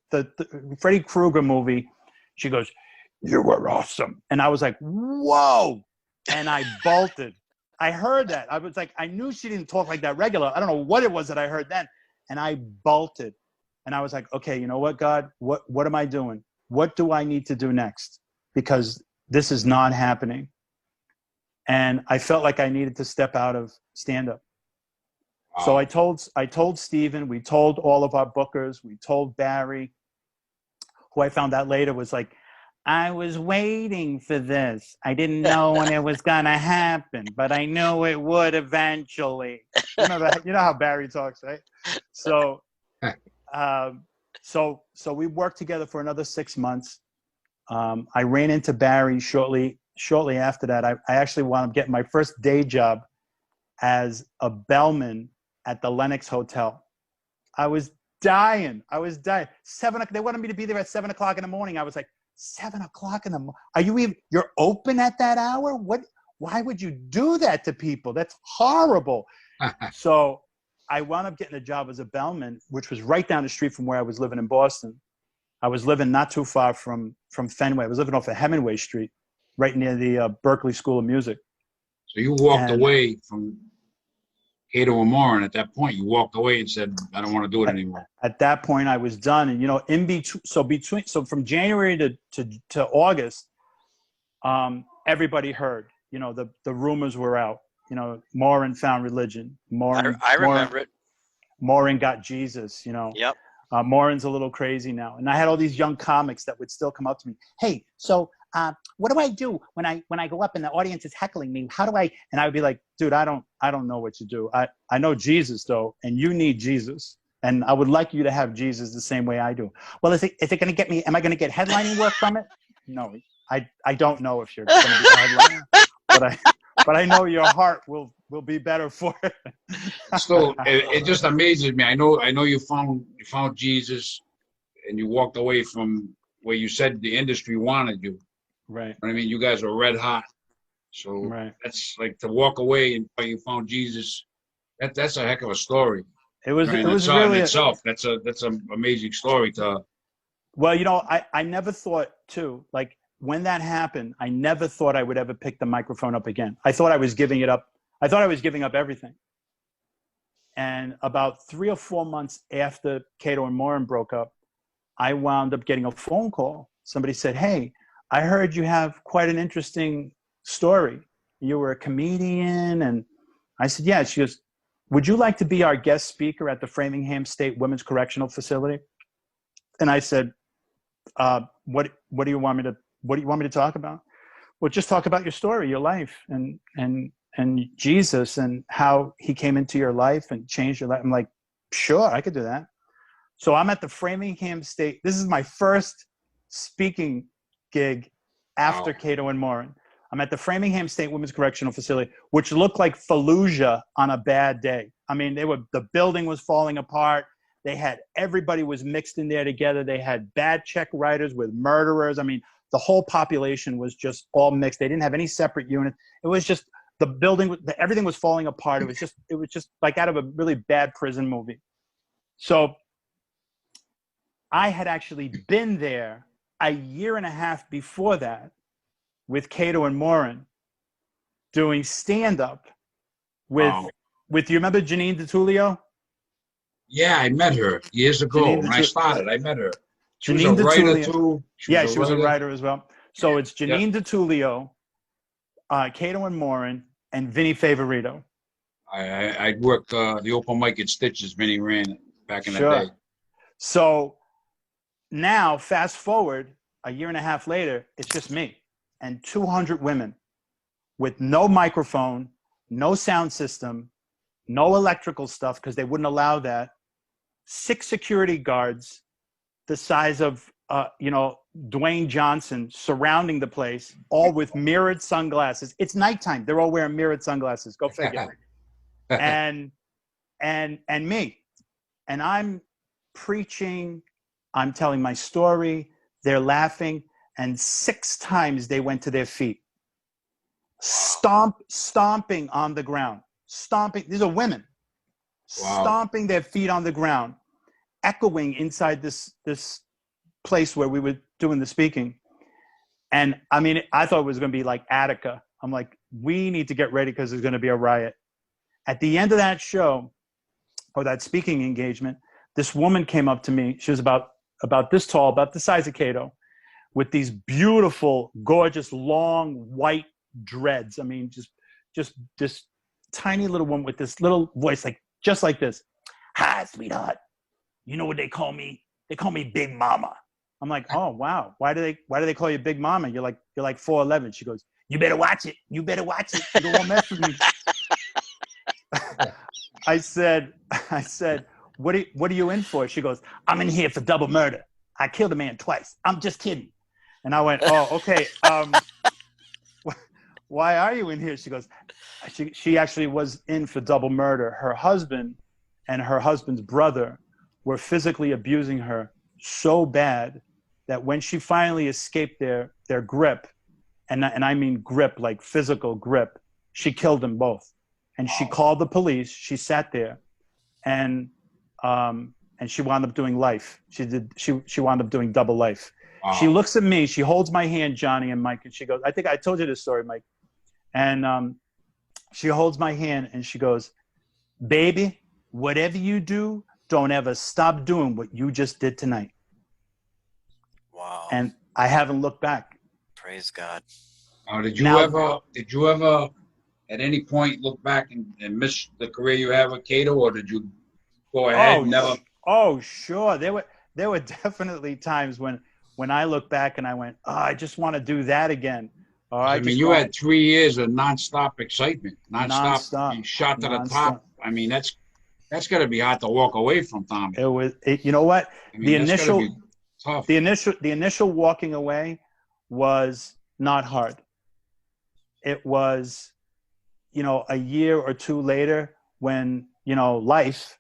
Freddy Krueger movie, she goes, "You were awesome." And I was like, whoa. And I bolted. I heard that. I was like, I knew she didn't talk like that regular. I don't know what it was that I heard then. And I bolted. And I was like, okay, you know what, God, what am I doing? What do I need to do next? Because this is not happening. And I felt like I needed to step out of stand-up. So I told Steven, we told all of our bookers, we told Barry, who I found out later was like, I was waiting for this. I didn't know when it was gonna happen, but I knew it would eventually. You know how Barry talks, right? So, so we worked together for another 6 months. I ran into Barry shortly after that. I actually wound up getting my first day job as a bellman at the Lenox Hotel. I was dying. 7 o'clock. They wanted me to be there at 7 o'clock in the morning. I was like, 7 o'clock in the morning? Are you even? You're open at that hour? What? Why would you do that to people? That's horrible. So I wound up getting a job as a bellman, which was right down the street from where I was living in Boston. I was living not too far from Fenway. I was living off of Hemingway Street, right near the Berkeley School of Music. So you walked away from Caito Morin at that point. You walked away and said, I don't want to do it anymore. At that point, I was done. And, you know, so from January to August, everybody heard, you know, the rumors were out. You know, Morin found religion. I remember it. Morin got Jesus, you know. Yep. Morin's a little crazy now. And I had all these young comics that would still come up to me. Hey, so what do I do when I go up and the audience is heckling me? How do I? And I would be like, dude, I don't know what you do. I know Jesus though, and you need Jesus. And I would like you to have Jesus the same way I do. Well, is it going to get me? Am I going to get headlining work from it? No, I don't know if you're going to be headlining, but I know your heart will be better for it. So it just amazes me. I know you found Jesus, and you walked away from where you said the industry wanted you. Right. I mean, you guys are red hot. So that's like to walk away and you found Jesus. That's a heck of a story. It was really in itself. That's an amazing story to. Well, you know, I never thought too, like when that happened, I never thought I would ever pick the microphone up again. I thought I was giving it up. I thought I was giving up everything. And about 3 or 4 months after Caito and Morin broke up, I wound up getting a phone call. Somebody said, hey, I heard you have quite an interesting story. You were a comedian. And I said, yeah. She goes, would you like to be our guest speaker at the Framingham State Women's Correctional Facility? And I said, what do you want me to talk about? Well, just talk about your story, your life, and Jesus and how he came into your life and changed your life. I'm like, sure, I could do that. So I'm at the Framingham State. This is my first speaking gig after Caito and Morin. I'm at the Framingham State Women's Correctional Facility, which looked like Fallujah on a bad day. I mean, the building was falling apart. Everybody was mixed in there together. They had bad check writers with murderers. I mean, the whole population was just all mixed. They didn't have any separate units. It was just the building, everything was falling apart. It was just like out of a really bad prison movie. So I had actually been there a year and a half before that with Caito and Morin doing stand-up with you remember Janine DeTullio? Yeah, I met her years ago when I started. I met her. She was a writer too. She was a writer as well. So it's Janine DeTullio, Caito and Morin, and Vinny Favorito. I worked the open mic at Stitches. Vinny ran it back in the day. So now, fast forward a year and a half later, it's just me and 200 women with no microphone, no sound system, no electrical stuff because they wouldn't allow that. 6 security guards, the size of Dwayne Johnson, surrounding the place, all with mirrored sunglasses. It's nighttime. They're all wearing mirrored sunglasses. Go figure. and me, and I'm preaching. I'm telling my story. They're laughing, and 6 times they went to their feet, stomping on the ground, stomping. These are women. Stomping their feet on the ground, echoing inside this place where we were doing the speaking. And I mean, I thought it was going to be like Attica. I'm like, we need to get ready because there's going to be a riot. At the end of that show, or that speaking engagement, this woman came up to me. She was about this tall, about the size of Caito, with these beautiful, gorgeous, long white dreads. I mean, just this tiny little one with this little voice, like just like this. Hi, sweetheart. You know what they call me? They call me Big Mama. I'm like, oh wow. Why do they call you Big Mama? You're like 4'11". She goes, you better watch it. You better watch it. You don't want to mess with me. I said, what are you in for? She goes, I'm in here for double murder. I killed a man twice. I'm just kidding. And I went, oh, okay. Why are you in here? She goes, she actually was in for double murder. Her husband and her husband's brother were physically abusing her so bad that when she finally escaped their grip, and I mean grip, like physical grip, she killed them both. And she called the police. She sat there, and she wound up doing life. She wound up doing double life. Wow. She looks at me. She holds my hand, Johnny and Mike, and she goes, I think I told you this story, Mike. And she holds my hand and she goes, baby, whatever you do, don't ever stop doing what you just did tonight. Wow. And I haven't looked back. Praise God. Did you ever at any point look back and miss the career you have with Caito, or did you go ahead and never? Oh, sure. There were definitely times when I look back and I went, oh, I just want to do that again. Or I mean, you had 3 years of nonstop excitement, nonstop being shot to the top. I mean, that's got to be hard to walk away from, Tommy. You know what? I mean, the initial walking away was not hard. It was, a year or two later when, life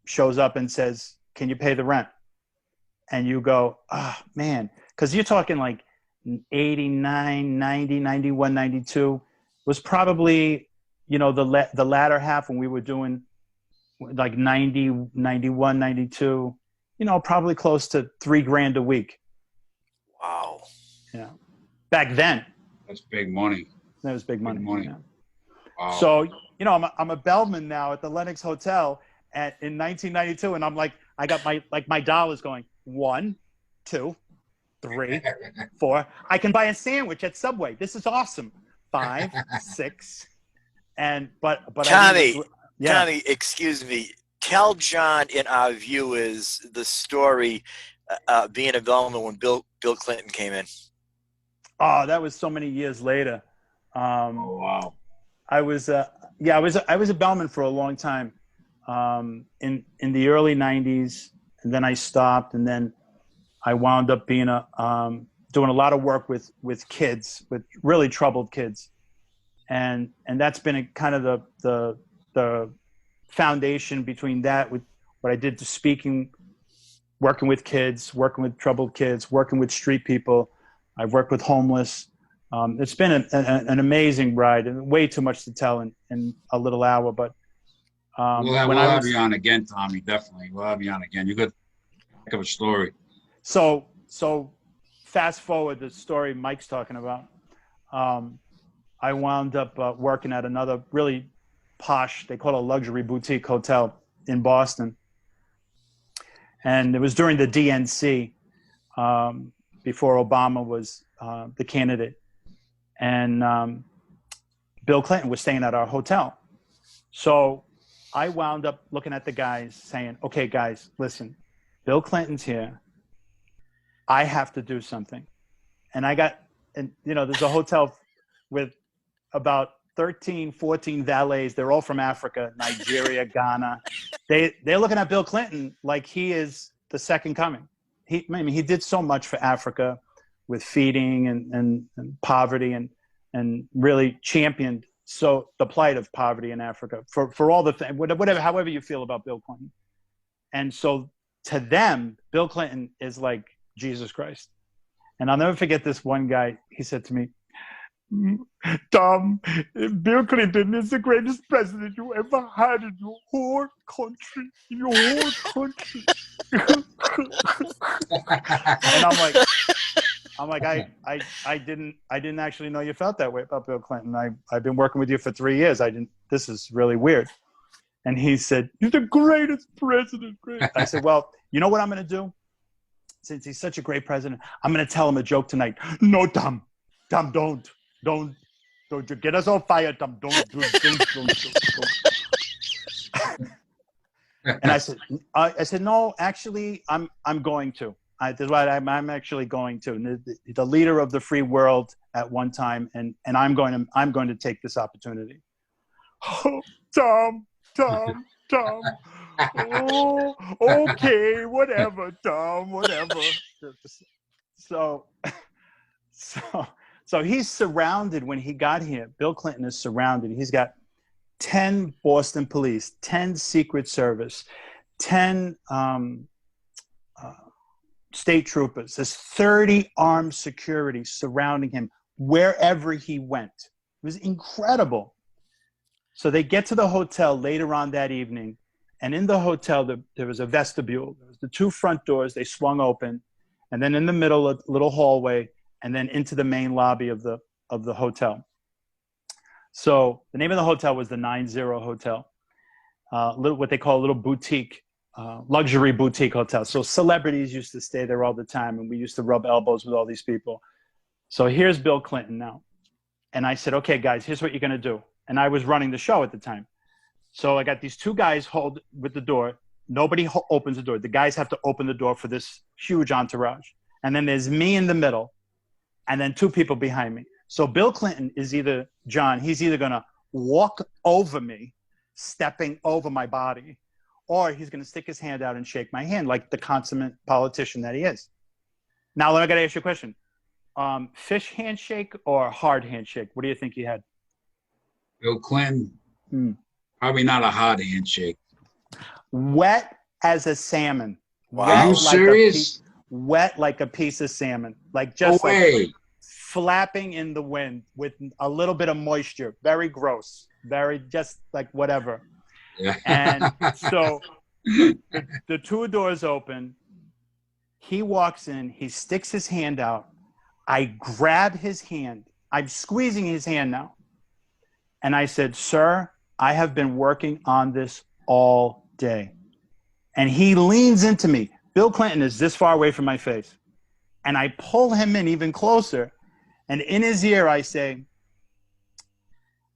shows up and says, can you pay the rent? And you go, oh, man, because you're talking like 89, 90, 91, 92 was probably, the latter half when we were doing like 90, 91, 92, probably close to $3,000 a week. Wow. Yeah. Back then. That's big money. That was big money. Yeah. Wow. So, I'm a bellman now at the Lenox Hotel in 1992. And I'm like, I got my dollars going 1, 2, 3, 4. I can buy a sandwich at Subway. This is awesome. 5, 6. But Tommy, Tommy, excuse me. Tell John and our viewers the story being a bellman when Bill Clinton came in. Oh, that was so many years later. Oh, wow. I was a bellman for a long time. In the early 90s, and then I stopped, and then I wound up being doing a lot of work with kids, with really troubled kids, and that's been a kind of the foundation between that with what I did to speaking, working with kids, working with troubled kids, working with street people. I've worked with homeless. It's been an amazing ride, and way too much to tell in a little hour, but we'll have you on again, Tommy. Definitely, we'll have you on again. You got a heck of a story. So fast forward the story Mike's talking about. I wound up working at another really posh, they call it a luxury boutique hotel in Boston. And it was during the DNC, before Obama was the candidate. And Bill Clinton was staying at our hotel. So I wound up looking at the guys saying, okay, guys, listen, Bill Clinton's here. I have to do something. And there's a hotel with about 13, 14 valets. They're all from Africa, Nigeria, Ghana. They're looking at Bill Clinton like he is the second coming. He did so much for Africa with feeding and poverty and really championed the plight of poverty in Africa for all the things, however you feel about Bill Clinton. And so to them, Bill Clinton is like Jesus Christ. And I'll never forget this one guy. He said to me, Tom, Bill Clinton is the greatest president you ever had in your whole country. And I'm like, I didn't actually know you felt that way about Bill Clinton. I've been working with you for 3 years. This is really weird. And he said, "You're the greatest president." I said, "Well, you know what I'm going to do? Since he's such a great president, I'm going to tell him a joke tonight." "No, Tom. Tom, don't you get us all fired, Tom. Don't. And I said, "No, actually, I'm going to. That's why I'm actually going to. And the leader of the free world at one time, and I'm going to take this opportunity." "Oh, Tom. Oh, okay, whatever, Tom, whatever." So he's surrounded when he got here. Bill Clinton is surrounded. He's got 10 Boston police, 10 Secret Service, 10 state troopers. There's 30 armed security surrounding him wherever he went. It was incredible. So they get to the hotel later on that evening, and in the hotel there was a vestibule. There was the 2 front doors. They swung open, and then in the middle a little hallway, and then into the main lobby of the hotel. So the name of the hotel was the 90 Hotel, what they call a little boutique, luxury boutique hotel. So celebrities used to stay there all the time, and we used to rub elbows with all these people. So here's Bill Clinton now. And I said, "Okay, guys, here's what you're going to do." And I was running the show at the time. So I got these 2 guys hold with the door. Nobody opens the door. The guys have to open the door for this huge entourage. And then there's me in the middle, and then 2 people behind me. So Bill Clinton is he's either going to walk over me, stepping over my body, or he's going to stick his hand out and shake my hand like the consummate politician that he is. Now, I got to ask you a question. Fish handshake or hard handshake? What do you think he had? Bill Clinton, probably not a hard handshake. Wet as a salmon. Wow. Are you serious? Wet like a piece of salmon. Like No just way. like flapping in the wind with a little bit of moisture. Very gross. Very just like whatever. Yeah. And so the 2 doors open. He walks in. He sticks his hand out. I grab his hand. I'm squeezing his hand now. And I said, "Sir, I have been working on this all day." And he leans into me. Bill Clinton is this far away from my face. And I pull him in even closer. And in his ear, I say,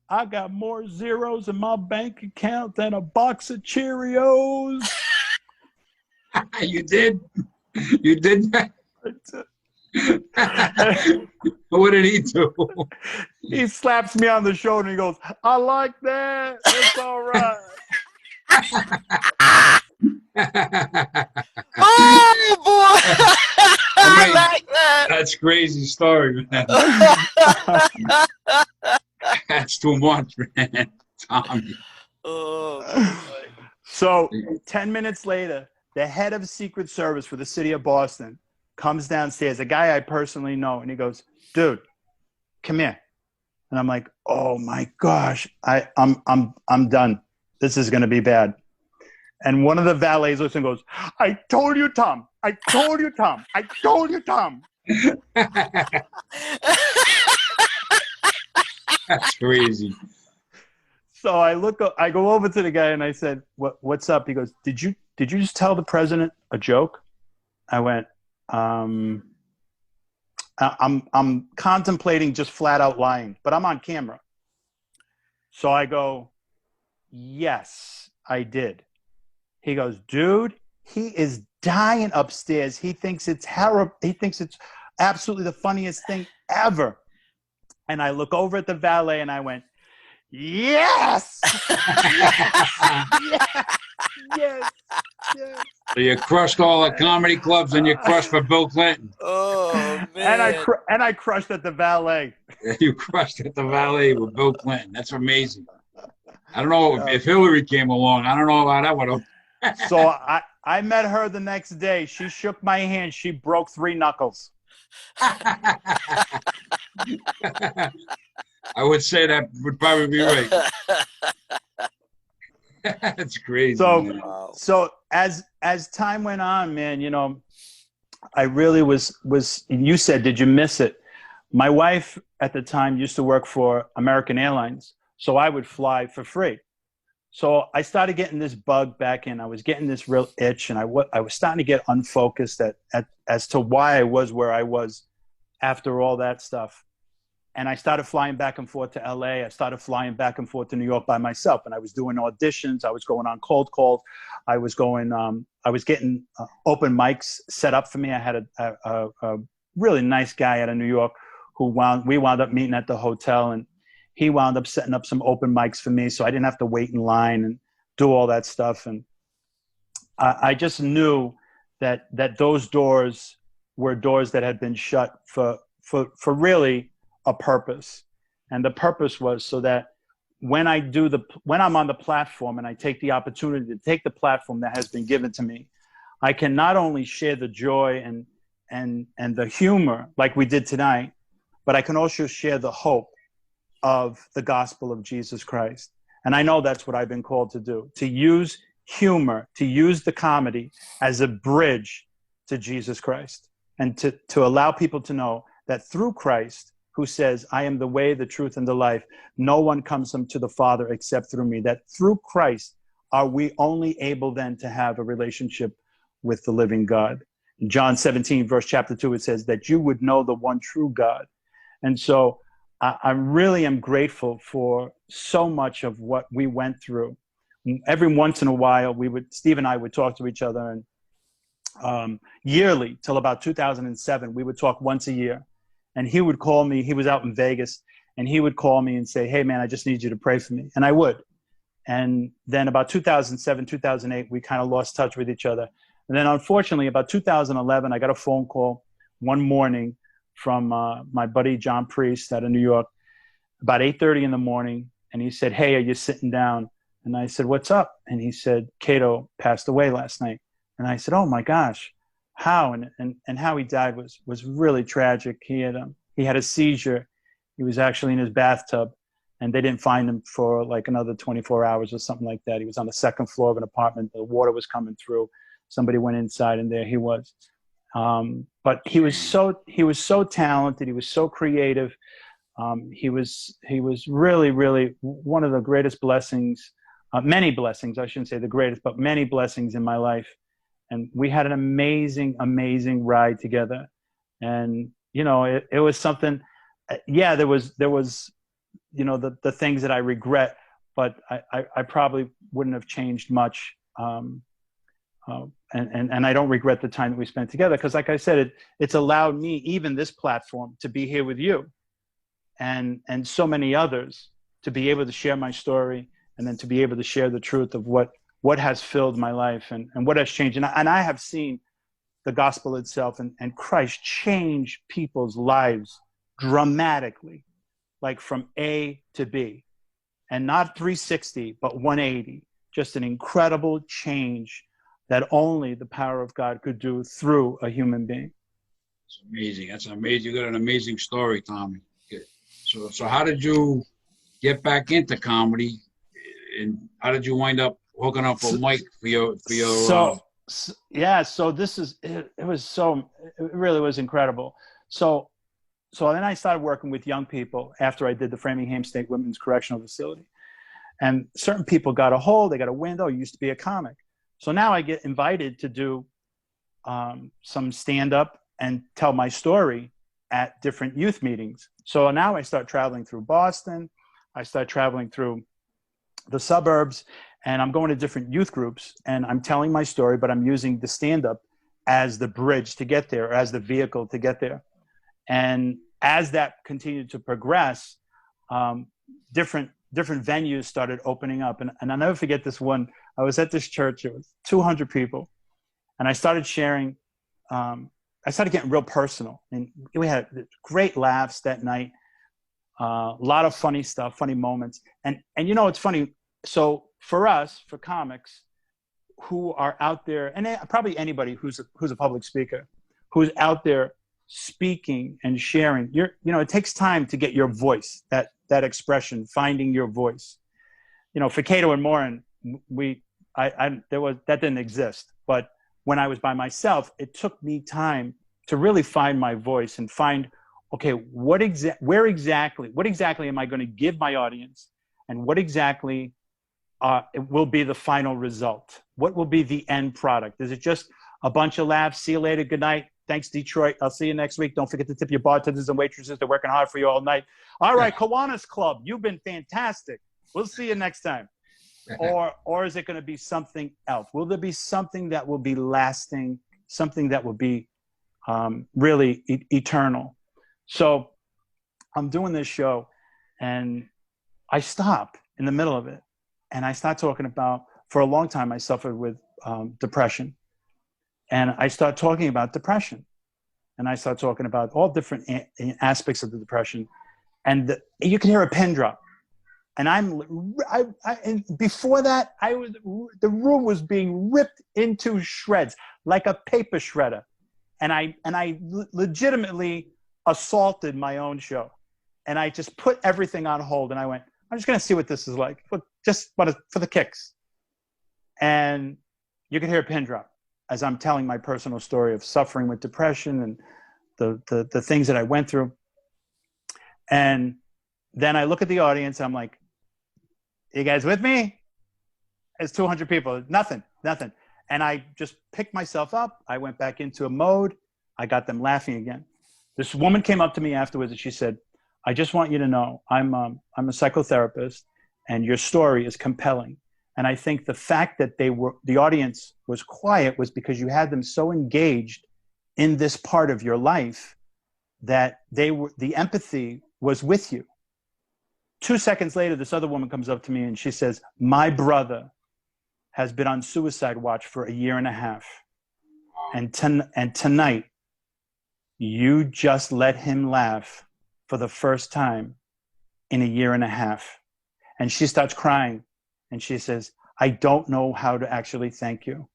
"I got more zeros in my bank account than a box of Cheerios." You did? You did that? What did he do? He slaps me on the shoulder and he goes, "I like that. It's all right." Oh boy! I mean, like that. That's crazy story, man. That's too much, man. Tommy. Oh boy. So 10 minutes later, the head of Secret Service for the city of Boston comes downstairs, a guy I personally know, and he goes, "Dude, come here." And I'm like, "Oh my gosh, I'm done. This is going to be bad." And one of the valets looks and goes, "I told you, Tom. I told you, Tom. I told you, Tom." That's crazy. So I go over to the guy and I said, "What's up?" He goes, Did you just tell the president a joke?" I went, I'm contemplating just flat out lying, but I'm on camera. So I go, "Yes, I did." He goes, "Dude, he is dying upstairs. He thinks it's terrible. He thinks it's absolutely the funniest thing ever." And I look over at the valet and I went, "Yes, yes. So you crushed all the comedy clubs and you crushed for Bill Clinton. Oh man! And I crushed at the valet. You crushed at the valet with Bill Clinton. That's amazing. I don't know if Hillary came along. I don't know about that one. So I met her the next day. She shook my hand. She broke 3 knuckles. I would say that would probably be right. That's crazy. So, man. so as time went on, man, you know, I really was. You said, did you miss it? My wife at the time used to work for American Airlines, so I would fly for free. So I started getting this bug back in. I was getting this real itch, and I was starting to get unfocused as to why I was where I was after all that stuff. And I started flying back and forth to LA. I started flying back and forth to New York by myself. And I was doing auditions. I was going on cold calls. I was getting open mics set up for me. I had a really nice guy out of New York we wound up meeting at the hotel, and he wound up setting up some open mics for me. So I didn't have to wait in line and do all that stuff. And I just knew that those doors were doors that had been shut for really a purpose. And the purpose was so that when I'm on the platform and I take the opportunity to take the platform that has been given to me, I can not only share the joy and the humor like we did tonight, but I can also share the hope of the gospel of Jesus Christ. And I know that's what I've been called to do, to use humor, to use the comedy as a bridge to Jesus Christ, and to allow people to know that through Christ, who says, I am the way, the truth, and the life, no one comes to the Father except through me, that through Christ are we only able then to have a relationship with the living God. In John 17, verse chapter 2, it says that you would know the one true God. And so I really am grateful for so much of what we went through. Every once in a while, Steve and I would talk to each other, and yearly, till about 2007, we would talk once a year. And he would call me, he was out in Vegas, and he would call me and say, hey man, I just need you to pray for me. And I would. And then about 2007, 2008, we kind of lost touch with each other. And then unfortunately, about 2011, I got a phone call one morning from my buddy John Priest out of New York, about 8:30 in the morning. And he said, hey, are you sitting down? And I said, what's up? And he said, Caito passed away last night. And I said, oh my gosh, how? And how he died was really tragic. He had a seizure. He was actually in his bathtub, and they didn't find him for like another 24 hours or something like that. He was on the second floor of an apartment. The water was coming through. Somebody went inside, and there he was. But he was so talented. He was so creative. He was really, really one of the greatest blessings, many blessings, I shouldn't say the greatest, but many blessings in my life. And we had an amazing, amazing ride together. And, you know, it was something, yeah, there was, you know, the things that I regret, but I probably wouldn't have changed much. And I don't regret the time that we spent together, because like I said, it's allowed me, even this platform, to be here with you and so many others, to be able to share my story, and then to be able to share the truth of what has filled my life and what has changed. And I have seen the gospel itself and Christ change people's lives dramatically, like from A to B, and not 360, but 180, just an incredible change that only the power of God could do through a human being. It's amazing. That's amazing. You got an amazing story, Tommy. So how did you get back into comedy, and how did you wind up hooking up with Mike for your yeah, so this is it really was incredible. So then I started working with young people after I did the Framingham State Women's Correctional Facility, and certain people got a hold, they got a window. You used to be a comic. So now I get invited to do some stand-up and tell my story at different youth meetings. So now I start traveling through Boston. I start traveling through the suburbs, and I'm going to different youth groups, and I'm telling my story, but I'm using the stand-up as the bridge to get there, as the vehicle to get there. And as that continued to progress, different venues started opening up. And I'll never forget this one. I was at this church. It was 200 people. And I started sharing. I started getting real personal. And we had great laughs that night. A lot of funny stuff, funny moments. And you know, it's funny. So for us, for comics who are out there, and probably anybody who's a public speaker, who's out there speaking and sharing, you know, it takes time to get your voice, that expression, finding your voice. You know, for Caito and Morin, that didn't exist. But when I was by myself, it took me time to really find my voice and find, okay, what exactly am I going to give my audience, and what exactly it will be the final result? What will be the end product? Is it just a bunch of laughs? See you later. Good night. Thanks, Detroit. I'll see you next week. Don't forget to tip your bartenders and waitresses. They're working hard for you all night. All right, Kiwanis Club, you've been fantastic. We'll see you next time. Or is it going to be something else? Will there be something that will be lasting, something that will be really eternal? So I'm doing this show, and I stop in the middle of it, and I start talking about, for a long time, I suffered with depression. And I start talking about depression. And I start talking about all different aspects of the depression. And you can hear a pin drop. And and before that, the room was being ripped into shreds like a paper shredder. And I legitimately assaulted my own show. And I just put everything on hold. And I went, I'm just going to see what this is like, for the kicks. And you can hear a pin drop as I'm telling my personal story of suffering with depression and the things that I went through. And then I look at the audience. I'm like, you guys with me? It's 200 people. Nothing. And I just picked myself up. I went back into a mode. I got them laughing again. This woman came up to me afterwards and she said, I just want you to know I'm a psychotherapist and your story is compelling. And I think the fact that the audience was quiet was because you had them so engaged in this part of your life that the empathy was with you. 2 seconds later, this other woman comes up to me and she says, my brother has been on suicide watch for 1.5 years. And tonight, you just let him laugh for the first time in 1.5 years. And she starts crying. And she says, I don't know how to actually thank you.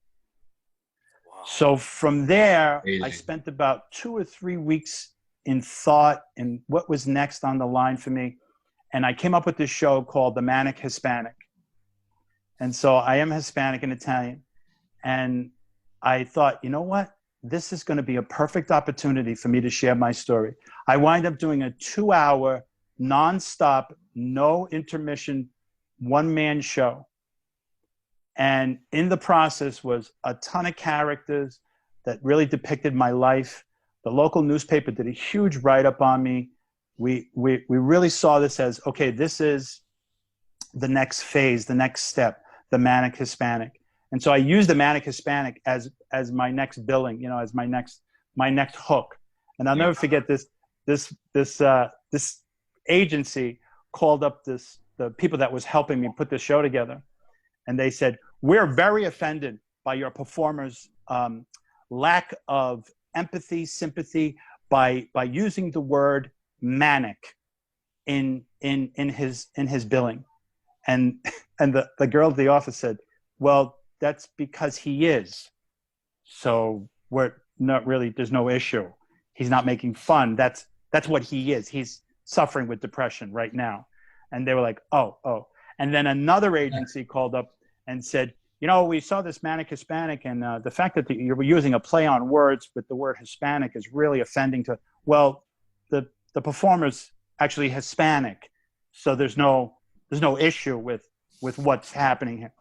Wow. So from there, I spent about 2 or 3 weeks in thought and what was next on the line for me. And I came up with this show called The Manic Hispanic. And so I am Hispanic and Italian. And I thought, you know what? This is going to be a perfect opportunity for me to share my story. I wind up doing a 2-hour, nonstop, no intermission, one-man show. And in the process was a ton of characters that really depicted my life. The local newspaper did a huge write-up on me. We really saw this as, okay, this is the next phase, the next step, the Manic Hispanic. And so I used the Manic Hispanic as my next billing, as my next hook. And I'll never forget this agency called up the people that was helping me put this show together. And they said, we're very offended by your performer's lack of empathy, sympathy by using the word manic in his billing. And the girl at the office said, well, that's because he is. So we're not really, there's no issue. He's not making fun. That's what he is. He's suffering with depression right now. And they were like, oh. And then another agency called up and said, we saw this Manic Hispanic, and the fact that you were using a play on words with the word Hispanic is really offending to, well, the performer's actually Hispanic. So there's no issue with what's happening here.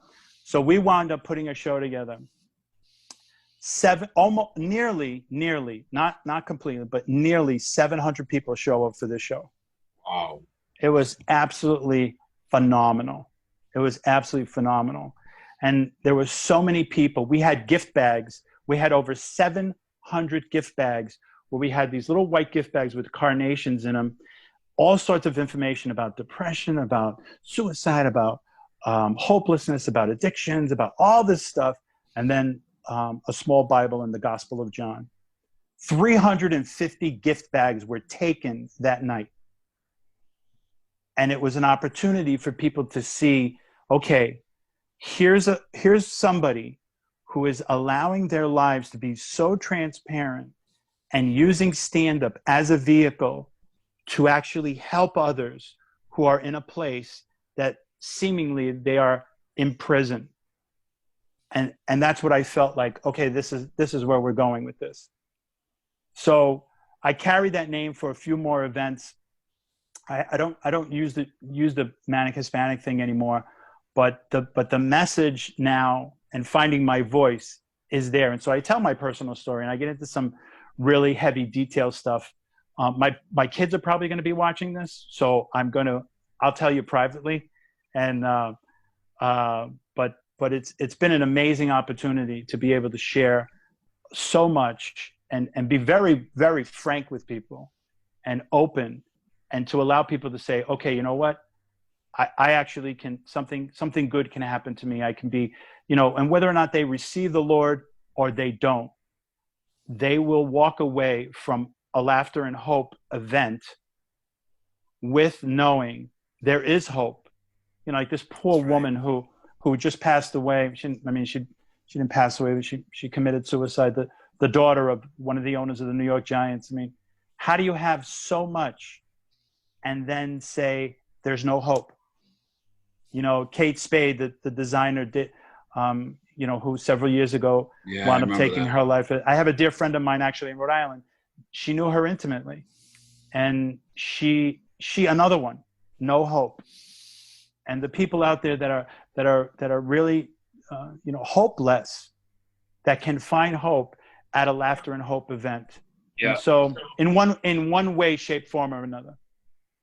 So we wound up putting a show together. Nearly, not completely, but nearly 700 people show up for this show. Wow. It was absolutely phenomenal. And there were so many people. We had gift bags. We had over 700 gift bags where we had these little white gift bags with carnations in them, all sorts of information about depression, about suicide, about hopelessness, about addictions, about all this stuff. And then a small Bible and the Gospel of John. 350 gift bags were taken that night. And it was an opportunity for people to see, okay, here's somebody who is allowing their lives to be so transparent and using stand-up as a vehicle to actually help others who are in a place that seemingly they are in prison. And that's what I felt like, okay, this is where we're going with this. So I carried that name for a few more events. I don't use the Manic Hispanic thing anymore, but the message now and finding my voice is there. And so I tell my personal story, and I get into some really heavy detail stuff. My kids are probably going to be watching this, so I'll tell you privately. And but it's been an amazing opportunity to be able to share so much and be very, very frank with people and open, and to allow people to say, okay, you know what? I actually can, something good can happen to me. I can be, and whether or not they receive the Lord or they don't, they will walk away from a Laughter and Hope event with knowing there is hope. Like this poor woman who just passed away. She didn't pass away, but she committed suicide. The daughter of one of the owners of the New York Giants. I mean, how do you have so much and then say there's no hope? Kate Spade, the designer, did, who several years ago wound up taking her life. I have a dear friend of mine actually in Rhode Island. She knew her intimately, and she another one, no hope. And the people out there that are really hopeless, that can find hope at a Laughter and Hope event. Yeah. And so in one way, shape, form, or another.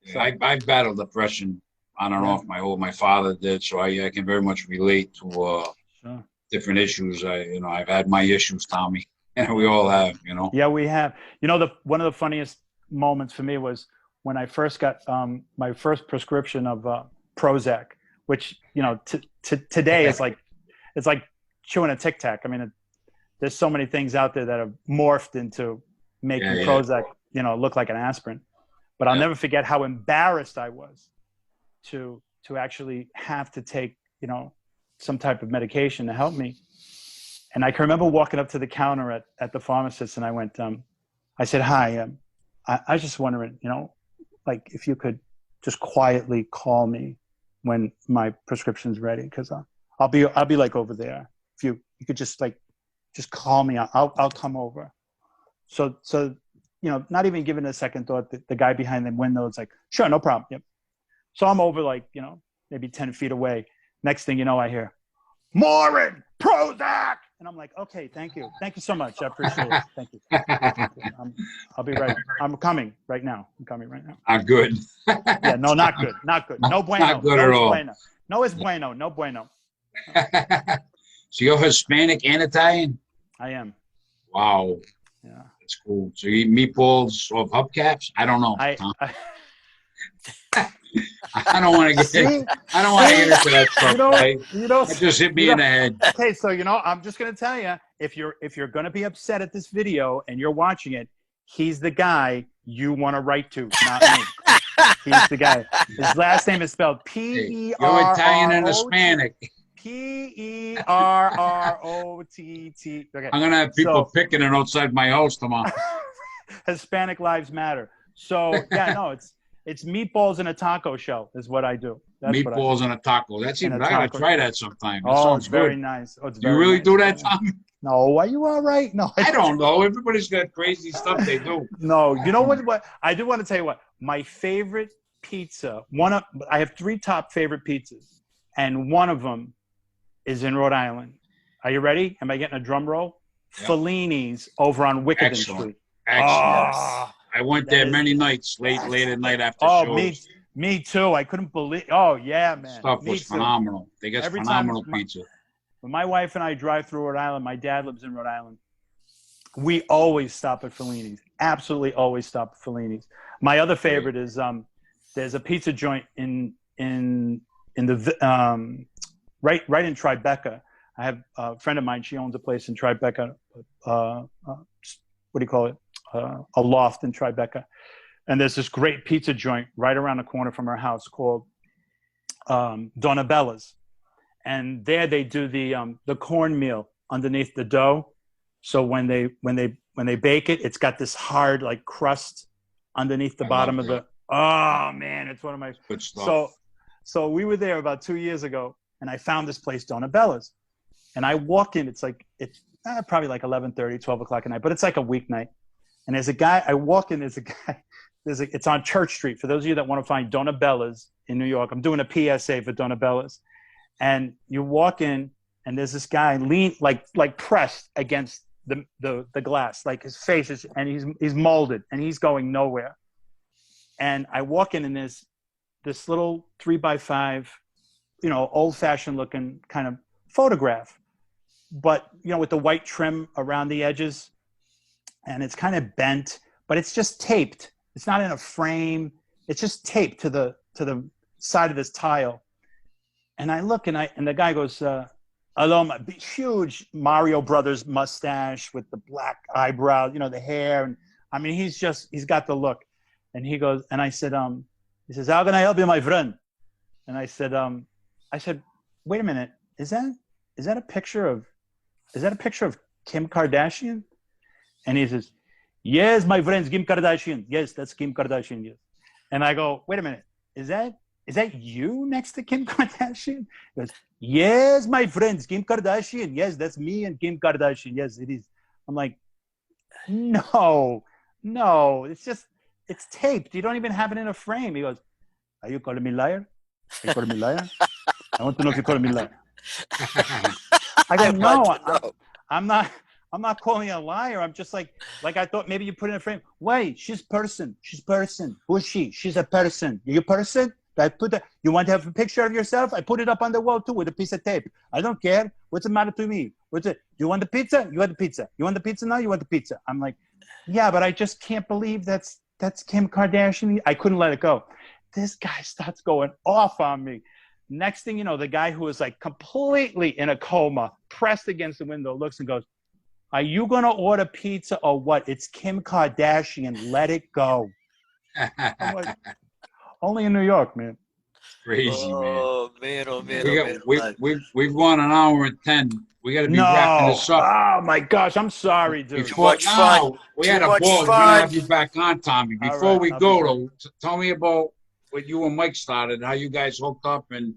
So, I battled depression on and off. My father did, so I can very much relate to different issues. I've had my issues, Tommy, and we all have. Yeah, we have. One of the funniest moments for me was when I first got my first prescription of Prozac, which today is like, it's like chewing a Tic Tac. I mean, there's so many things out there that have morphed into making Prozac look like an aspirin. But I'll never forget how embarrassed I was to actually have to take some type of medication to help me. And I can remember walking up to the counter at the pharmacist, and I went, I said, hi, I was just wondering, like if you could just quietly call me when my prescription's ready, because I'll be like over there. If you could just call me, I'll come over. So not even giving it a second thought, the guy behind the window is like, sure, no problem. Yep. So I'm over maybe 10 feet away. Next thing you know, I hear, Morin, Prozac. And I'm like, okay, thank you. Thank you so much. I appreciate it. Thank you. I'll be right. I'm coming right now. Not good. Yeah, no, not good. Not good. No bueno. Not good at all. Bueno. No es bueno. No bueno. So you're Hispanic and Italian? I am. Wow. Yeah. That's cool. So you eat meatballs off hubcaps? I don't know. I don't want to get into that stuff. It just hit me in the head. Okay, so I'm just gonna tell you, if you're gonna be upset at this video and you're watching it, he's the guy you want to write to, not me. He's the guy. His last name is spelled P-E-R-R-O-T. You're Italian and Hispanic. P-E-R-R-O-T-T. Okay. I'm gonna have people picking it outside my house tomorrow. Hispanic lives matter. So it's meatballs in a taco shell is what I do. That's meatballs in a taco. That's even. I gotta try that sometime. That sounds very nice. Oh, you really do that, Tom? No, are you all right? No, I don't know. Everybody's got crazy stuff they do. No, you know what? I do want to tell you what my favorite pizza. I have 3 top favorite pizzas, and one of them is in Rhode Island. Are you ready? Am I getting a drum roll? Yep. Fellini's over on Wickenden Street. Excellent. Oh, I went there many nights, late at night after shows. Me too. I couldn't believe. Oh yeah, man. Stuff was phenomenal. They got phenomenal pizza. When my wife and I drive through Rhode Island, my dad lives in Rhode Island. We always stop at Fellini's. Absolutely, always stop at Fellini's. My other favorite is there's a pizza joint in the right in Tribeca. I have a friend of mine. She owns a place in Tribeca. What do you call it? A loft in Tribeca. And there's this great pizza joint right around the corner from our house called Donna Bella's. And there they do the cornmeal underneath the dough. So when they bake it, it's got this hard like crust underneath the bottom of the. Oh man, it's one of my good stuff. So we were there about 2 years ago, and I found this place, Donna Bella's, and I walk in. It's probably like 11:30, 12 o'clock at night, but it's like a weeknight. And there's a guy. I walk in. There's a guy. It's on Church Street. For those of you that want to find Donna Bella's in New York, I'm doing a PSA for Donna Bella's. And you walk in, and there's this guy like pressed against the glass, like his face is, and he's molded, and he's going nowhere. And I walk in, and there's this little 3x5, old-fashioned looking kind of photograph, but with the white trim around the edges, and it's kind of bent, but it's just taped. It's not in a frame. It's just taped to the side of this tile. And I look, and the guy goes, hello, my huge Mario Brothers mustache with the black eyebrow, the hair. And I mean, he's got the look. And he goes, and I said, he says, how can I help you, my friend? And I said, wait a minute, is that a picture of Kim Kardashian? And he says, yes, my friend, Kim Kardashian. Yes, that's Kim Kardashian. Yes. And I go, wait a minute, is that you next to Kim Kardashian? He goes, yes, my friends, Kim Kardashian. Yes, that's me and Kim Kardashian. Yes, it is. I'm like, no, it's taped. You don't even have it in a frame. He goes, are you calling me liar? Are you calling me liar? I want to know if you're calling me liar. I go, no, I'm not calling you a liar. I'm just like I thought maybe you put it in a frame. Wait, she's person. Who's she? She's a person. You a person? You want to have a picture of yourself? I put it up on the wall too with a piece of tape. I don't care. What's the matter to me? You want the pizza? You want the pizza. You want the pizza now? You want the pizza. I'm like, yeah, but I just can't believe that's Kim Kardashian. I couldn't let it go. This guy starts going off on me. Next thing you know, the guy who was like completely in a coma, pressed against the window, looks and goes, are you going to order pizza or what? It's Kim Kardashian. Let it go. I'm like, only in New York, man. Crazy, oh man. We've gone an hour and 10. We got to be wrapping this up. Oh my gosh, I'm sorry, dude. Too much fun. We had a ball. We're gonna have you back on, Tommy. Before we go, though, tell me about what you and Mike started, how you guys hooked up, and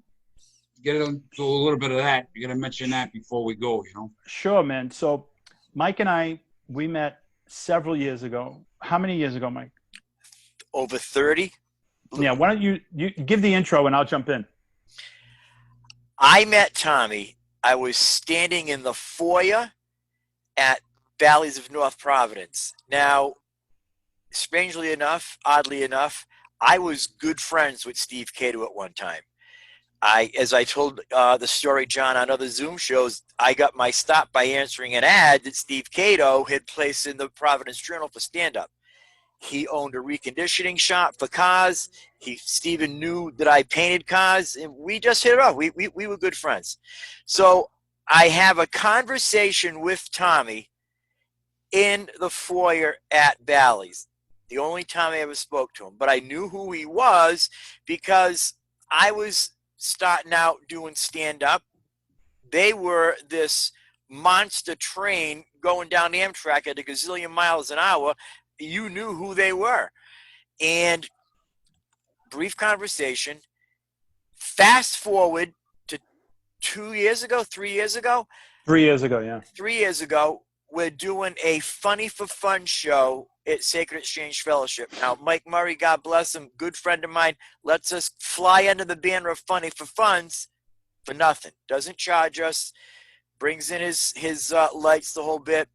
get into a little bit of that. You're gonna mention that before we go, Sure, man. So Mike and I, we met several years ago. How many years ago, Mike? Over 30. Yeah, why don't you give the intro and I'll jump in. I met Tommy. I was standing in the foyer at Valleys of North Providence. Now, strangely enough, oddly enough, I was good friends with Steve Caito at one time. As I told the story, John, on other Zoom shows, I got my stop by answering an ad that Steve Caito had placed in the Providence Journal for stand-up. He owned a reconditioning shop for cars. Steven knew that I painted cars, and we just hit it off. We were good friends. So I have a conversation with Tommy in the foyer at Bally's. The only time I ever spoke to him. But I knew who he was because I was starting out doing stand-up. They were this monster train going down Amtrak at a gazillion miles an hour. You knew who they were. And brief conversation. Fast forward to 3 years ago. 3 years ago, yeah. 3 years ago, we're doing a Funny for Fun show at Sacred Exchange Fellowship. Now, Mike Murray, God bless him, good friend of mine, lets us fly under the banner of Funny for Funds for nothing. Doesn't charge us. Brings in his lights, the whole bit.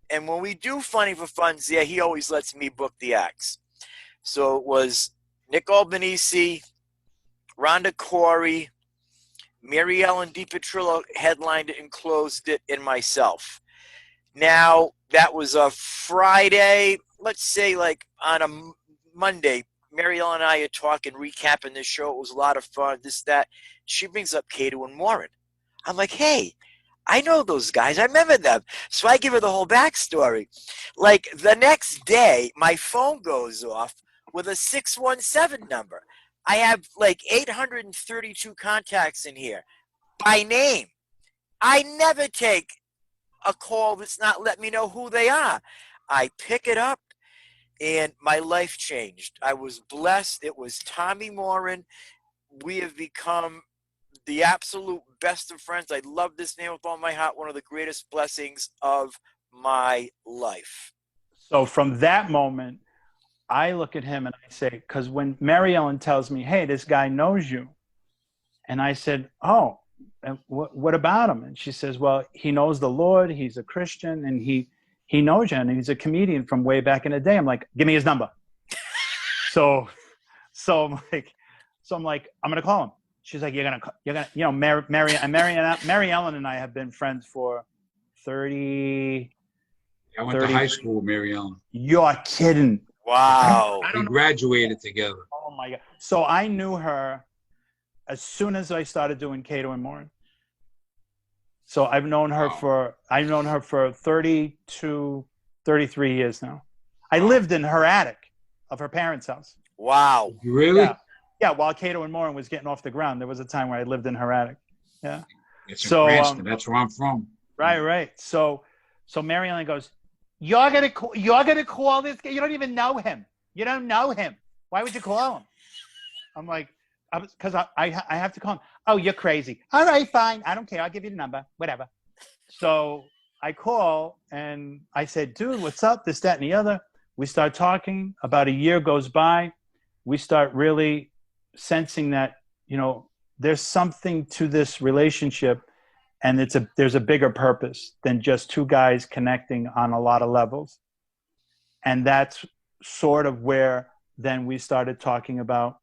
And when we do Funny for Funds, yeah, he always lets me book the acts. So it was Nick Albanese, Rhonda Corey, Mary Ellen DiPetrillo headlined it and closed it, and myself. Now, that was a Friday, let's say like on a Monday, Mary Ellen and I are talking, recapping this show. It was a lot of fun, this, that. She brings up Caito Morin. I'm like, hey, I know those guys. I remember them. So I give her the whole backstory. Like the next day, my phone goes off with a 617 number. I have like 832 contacts in here by name. I never take a call that's not let me know who they are. I pick it up and my life changed. I was blessed. It was Tommy Morin. We have become the absolute best of friends. I love this man with all my heart. One of the greatest blessings of my life. So from that moment, I look at him and I say, because when Mary Ellen tells me, hey, this guy knows you. And I said, oh, and what about him? And she says, well, he knows the Lord. He's a Christian, and he knows you, and he's a comedian from way back in the day. I'm like, give me his number. So I'm like, I'm gonna call him. She's like, you're gonna, you know, Mary Ellen and I have been friends for 30. I went to high school with Mary Ellen. You're kidding. Wow. We graduated together. Oh my God. So I knew her as soon as I started doing Caito and Morin. So I've known her for 32, 33 years now. I lived in her attic of her parents' house. Wow. Really? Yeah, while Caito and Morin was getting off the ground, there was a time where I lived in her attic. Yeah. It's in Cranston. That's where I'm from. Right. So Mary Ellen goes, You're gonna call this guy. You don't even know him. You don't know him. Why would you call him? I'm like, because I have to call him. Oh, you're crazy. All right, fine. I don't care. I'll give you the number. Whatever. So I call and I said, dude, what's up? This, that, and the other. We start talking. About a year goes by. We start really sensing that, you know, there's something to this relationship, and there's a bigger purpose than just two guys connecting on a lot of levels. And that's sort of where then we started talking about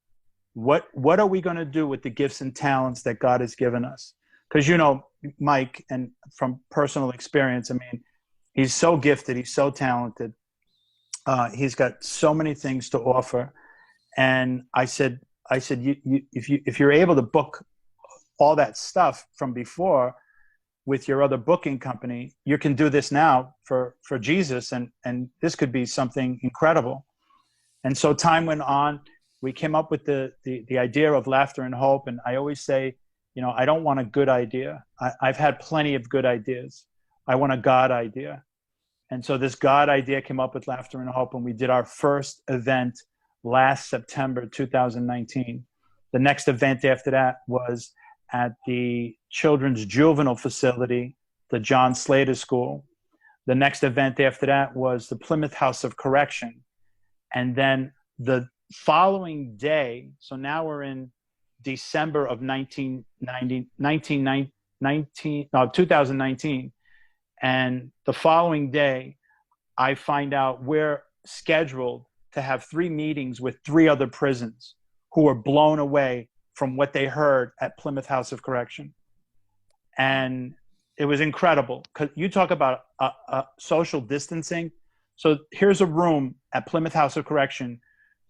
what are we going to do with the gifts and talents that God has given us? Because, you know, Mike, and from personal experience, I mean, he's so gifted, he's so talented. He's got so many things to offer. And I said, if you're able to book all that stuff from before with your other booking company, you can do this now for Jesus, and this could be something incredible. And so time went on. We came up with the idea of Laughter and Hope, and I always say, you know, I don't want a good idea. I've had plenty of good ideas. I want a God idea. And so this God idea came up with Laughter and Hope, and we did our first event last September 2019. The next event after that was at the Children's Juvenile Facility, the John Slater School. The next event after that was the Plymouth House of Correction. And then the following day, so now we're in December of 2019, and the following day, I find out we're scheduled to have 3 meetings with 3 other prisons who were blown away from what they heard at Plymouth House of Correction. And it was incredible, because you talk about social distancing. So here's a room at Plymouth House of Correction,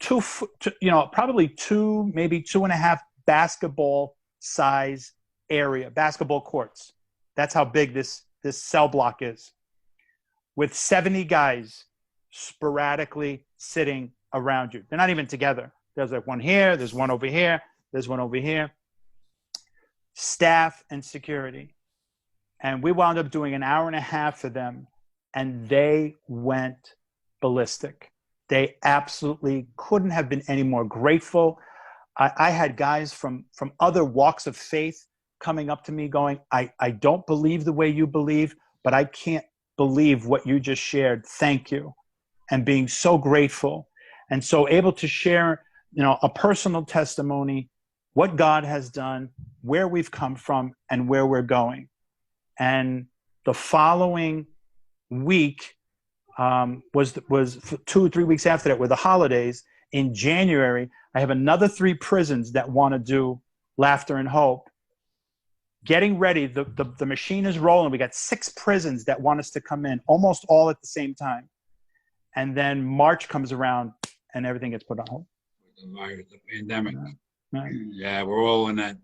probably 2, maybe 2.5 basketball size area, basketball courts. That's how big this cell block is, with 70 guys sporadically sitting around you. They're not even together. There's like one here, there's one over here, there's one over here. Staff and security. And we wound up doing an hour and a half for them, and they went ballistic. They absolutely couldn't have been any more grateful. I had guys from other walks of faith coming up to me going, I don't believe the way you believe, but I can't believe what you just shared. Thank you. And being so grateful. And so able to share, you know, a personal testimony, what God has done, where we've come from, and where we're going. And the following week was 2 or 3 weeks after that were the holidays. In January, I have another 3 prisons that want to do Laughter and Hope. Getting ready, the machine is rolling. We got 6 prisons that want us to come in, almost all at the same time. And then March comes around, and everything gets put on hold. The pandemic. Right. Yeah, we're all in that.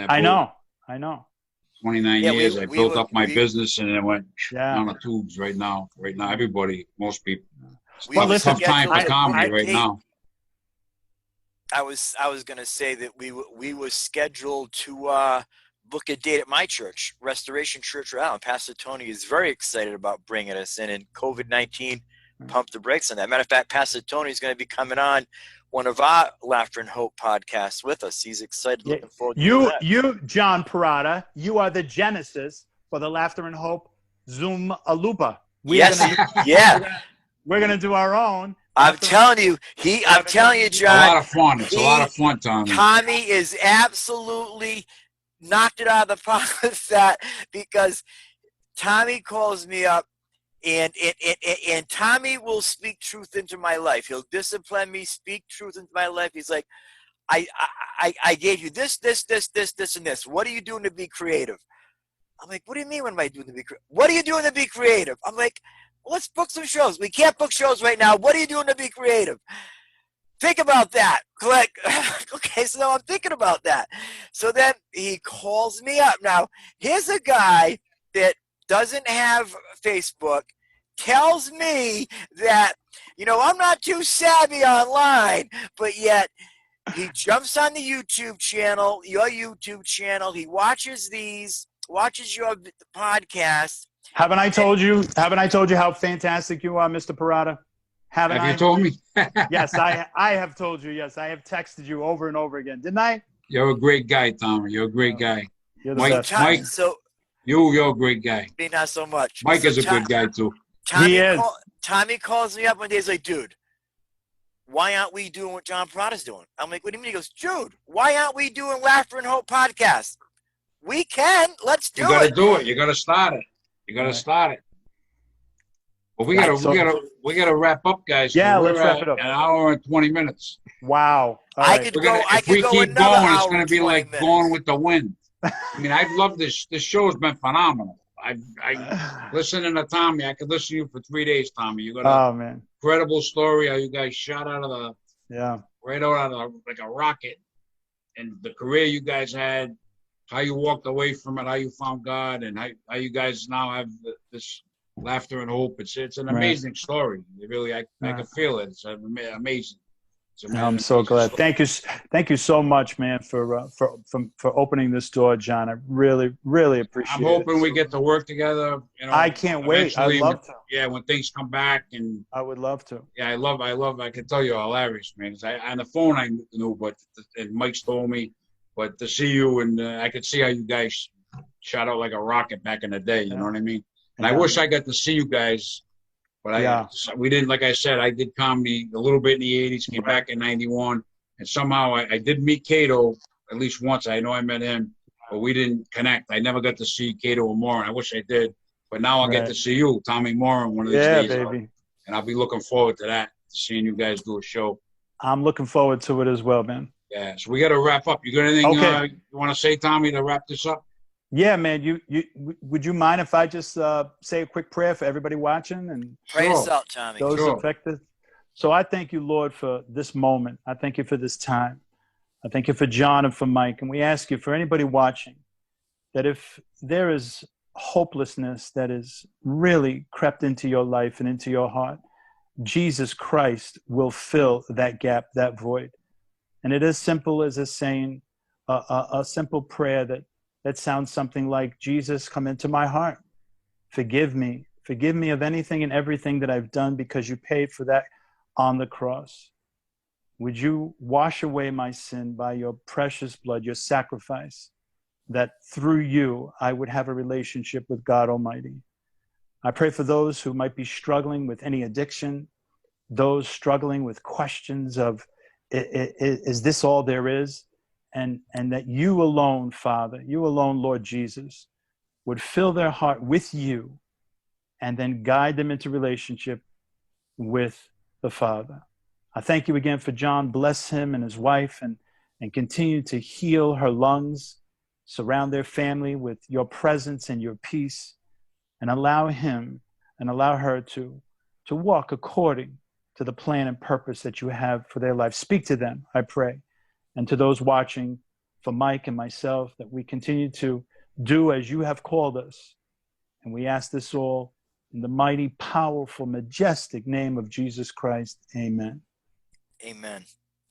I know. 29 years. I built up my business, and it went Yeah. on the tubes right now. Right now, everybody, most people. Well, listen, tough time for comedy right now. I was going to say that we were scheduled to book a date at my church, Restoration Church Rhode Island. Pastor Tony is very excited about bringing us in, and COVID-19 pumped the brakes on that. Matter of fact, Pastor Tony is going to be coming on one of our Laughter and Hope podcasts with us. He's excited, looking forward to that. You, John Perrotta, you are the genesis for the Laughter and Hope Zoom Alupa. Yes, We're going to do our own. I'm telling you, John. A lot of fun. It's a lot of fun, Tommy. Tommy is absolutely knocked it out of the park with that, because Tommy calls me up, and Tommy will speak truth into my life. He'll discipline me, speak truth into my life. He's like, I gave you this, and this. What are you doing to be creative? I'm like, what do you mean? What am I doing to be creative? What are you doing to be creative? I'm like, well, let's book some shows. We can't book shows right now. What are you doing to be creative? Think about that. Click. Okay, so I'm thinking about that. So then he calls me up. Now, here's a guy that doesn't have Facebook, tells me that, I'm not too savvy online, but yet he jumps on the YouTube channel, your YouTube channel. He watches your podcast. Haven't I told you how fantastic you are, Mr. Perrotta? Have you told me? Yes, I have told you. Yes, I have texted you over and over again, didn't I? You're a great guy, Tommy. You're a great guy. You're the Mike, best. Mike, So you're a great guy. me not so much. Mike So is a good guy too. He is. Tommy calls me up one day. He's like, dude, why aren't we doing what John Perrotta's doing? I'm like, what do you mean? He goes, dude, why aren't we doing Laughter and Hope podcast? We can. Let's do it. You got to do it. You got to start it. You got to start it. Well, we gotta wrap up, guys. Yeah, We're let's wrap it up. An hour and 20 minutes. Wow. All I right. could We're go. gonna, I if we could go keep another going, it's hour gonna and be 20 like minutes. Gone with the Wind. I mean, I love this. This show has been phenomenal. I listening to Tommy. I could listen to you for 3 days, Tommy. You got Oh a man. incredible story. How you guys shot out of right out of like a rocket, and the career you guys had. How you walked away from it. How you found God, and how you guys now have this Laughter and Hope. It's an amazing story. It really, I can feel it. It's amazing. I'm so glad. Thank you so much, man, for opening this door, John. I really, really appreciate it. I'm hoping we get to work together. I can't wait. I'd love to. Yeah, when things come back, and I would love to. Yeah, I love. I can tell you're hilarious, man. On the phone I knew, but and Mike's told me, but to see you and I could see how you guys shot out like a rocket back in the day. You know what I mean? And I wish I got to see you guys, but we didn't. Like I said, I did comedy a little bit in the '80s, came back in '91, and somehow I did meet Caito at least once. I know I met him, but we didn't connect. I never got to see Caito Morin. I wish I did, but now I'll get to see you, Tommy Morin, one of these days. Yeah, baby. And I'll be looking forward to that, seeing you guys do a show. I'm looking forward to it as well, man. Yeah, so we got to wrap up. You got anything you want to say, Tommy, to wrap this up? Yeah, man. Would you mind if I just say a quick prayer for everybody watching and pray us out, Tommy. Those affected. So I thank you, Lord, for this moment. I thank you for this time. I thank you for John and for Mike. And we ask you for anybody watching that if there is hopelessness that is really crept into your life and into your heart, Jesus Christ will fill that gap, that void. And it is simple as saying a simple prayer that sounds something like, Jesus, come into my heart. Forgive me. Forgive me of anything and everything that I've done because you paid for that on the cross. Would you wash away my sin by your precious blood, your sacrifice, that through you I would have a relationship with God Almighty. I pray for those who might be struggling with any addiction, those struggling with questions of, is this all there is? And that you alone, Father, you alone, Lord Jesus, would fill their heart with you and then guide them into relationship with the Father. I thank you again for John. Bless him and his wife and continue to heal her lungs, surround their family with your presence and your peace, and allow him and allow her to walk according to the plan and purpose that you have for their life. Speak to them, I pray. And to those watching, for Mike and myself, that we continue to do as you have called us. And we ask this all in the mighty, powerful, majestic name of Jesus Christ. Amen. Amen.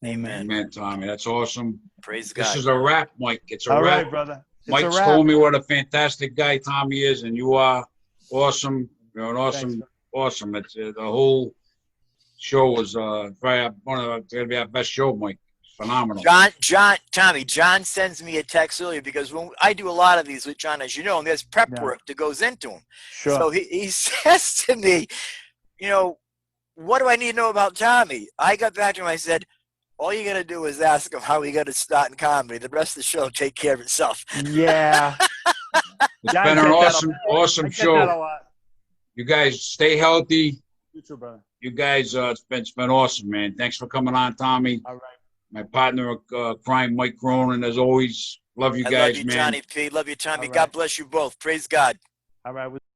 Amen. Amen, Tommy. That's awesome. Praise God. This is a wrap, Mike. It's a All wrap. right, brother. It's Mike's a wrap. told me what a fantastic guy Tommy is, and you are awesome. You're an awesome, Thanks, awesome. It's the whole show was probably going to be our best show, Mike. Phenomenal. John sends me a text earlier because when I do a lot of these with John, as you know, and there's prep work that goes into them. Sure. So he says to me, what do I need to know about Tommy? I got back to him. I said, All you got to do is ask him how he got to start in comedy. The rest of the show will take care of itself. Yeah. It's Yeah, I been an get that awesome, a lot. awesome I get that a show. lot. You guys stay healthy. You too, brother. You guys, it's been awesome, man. Thanks for coming on, Tommy. All right. My partner, crime, Mike Cronin, as always. Love you I guys, love you, man. Johnny P. Love you, Tommy. All God right. bless you both. Praise God. All right.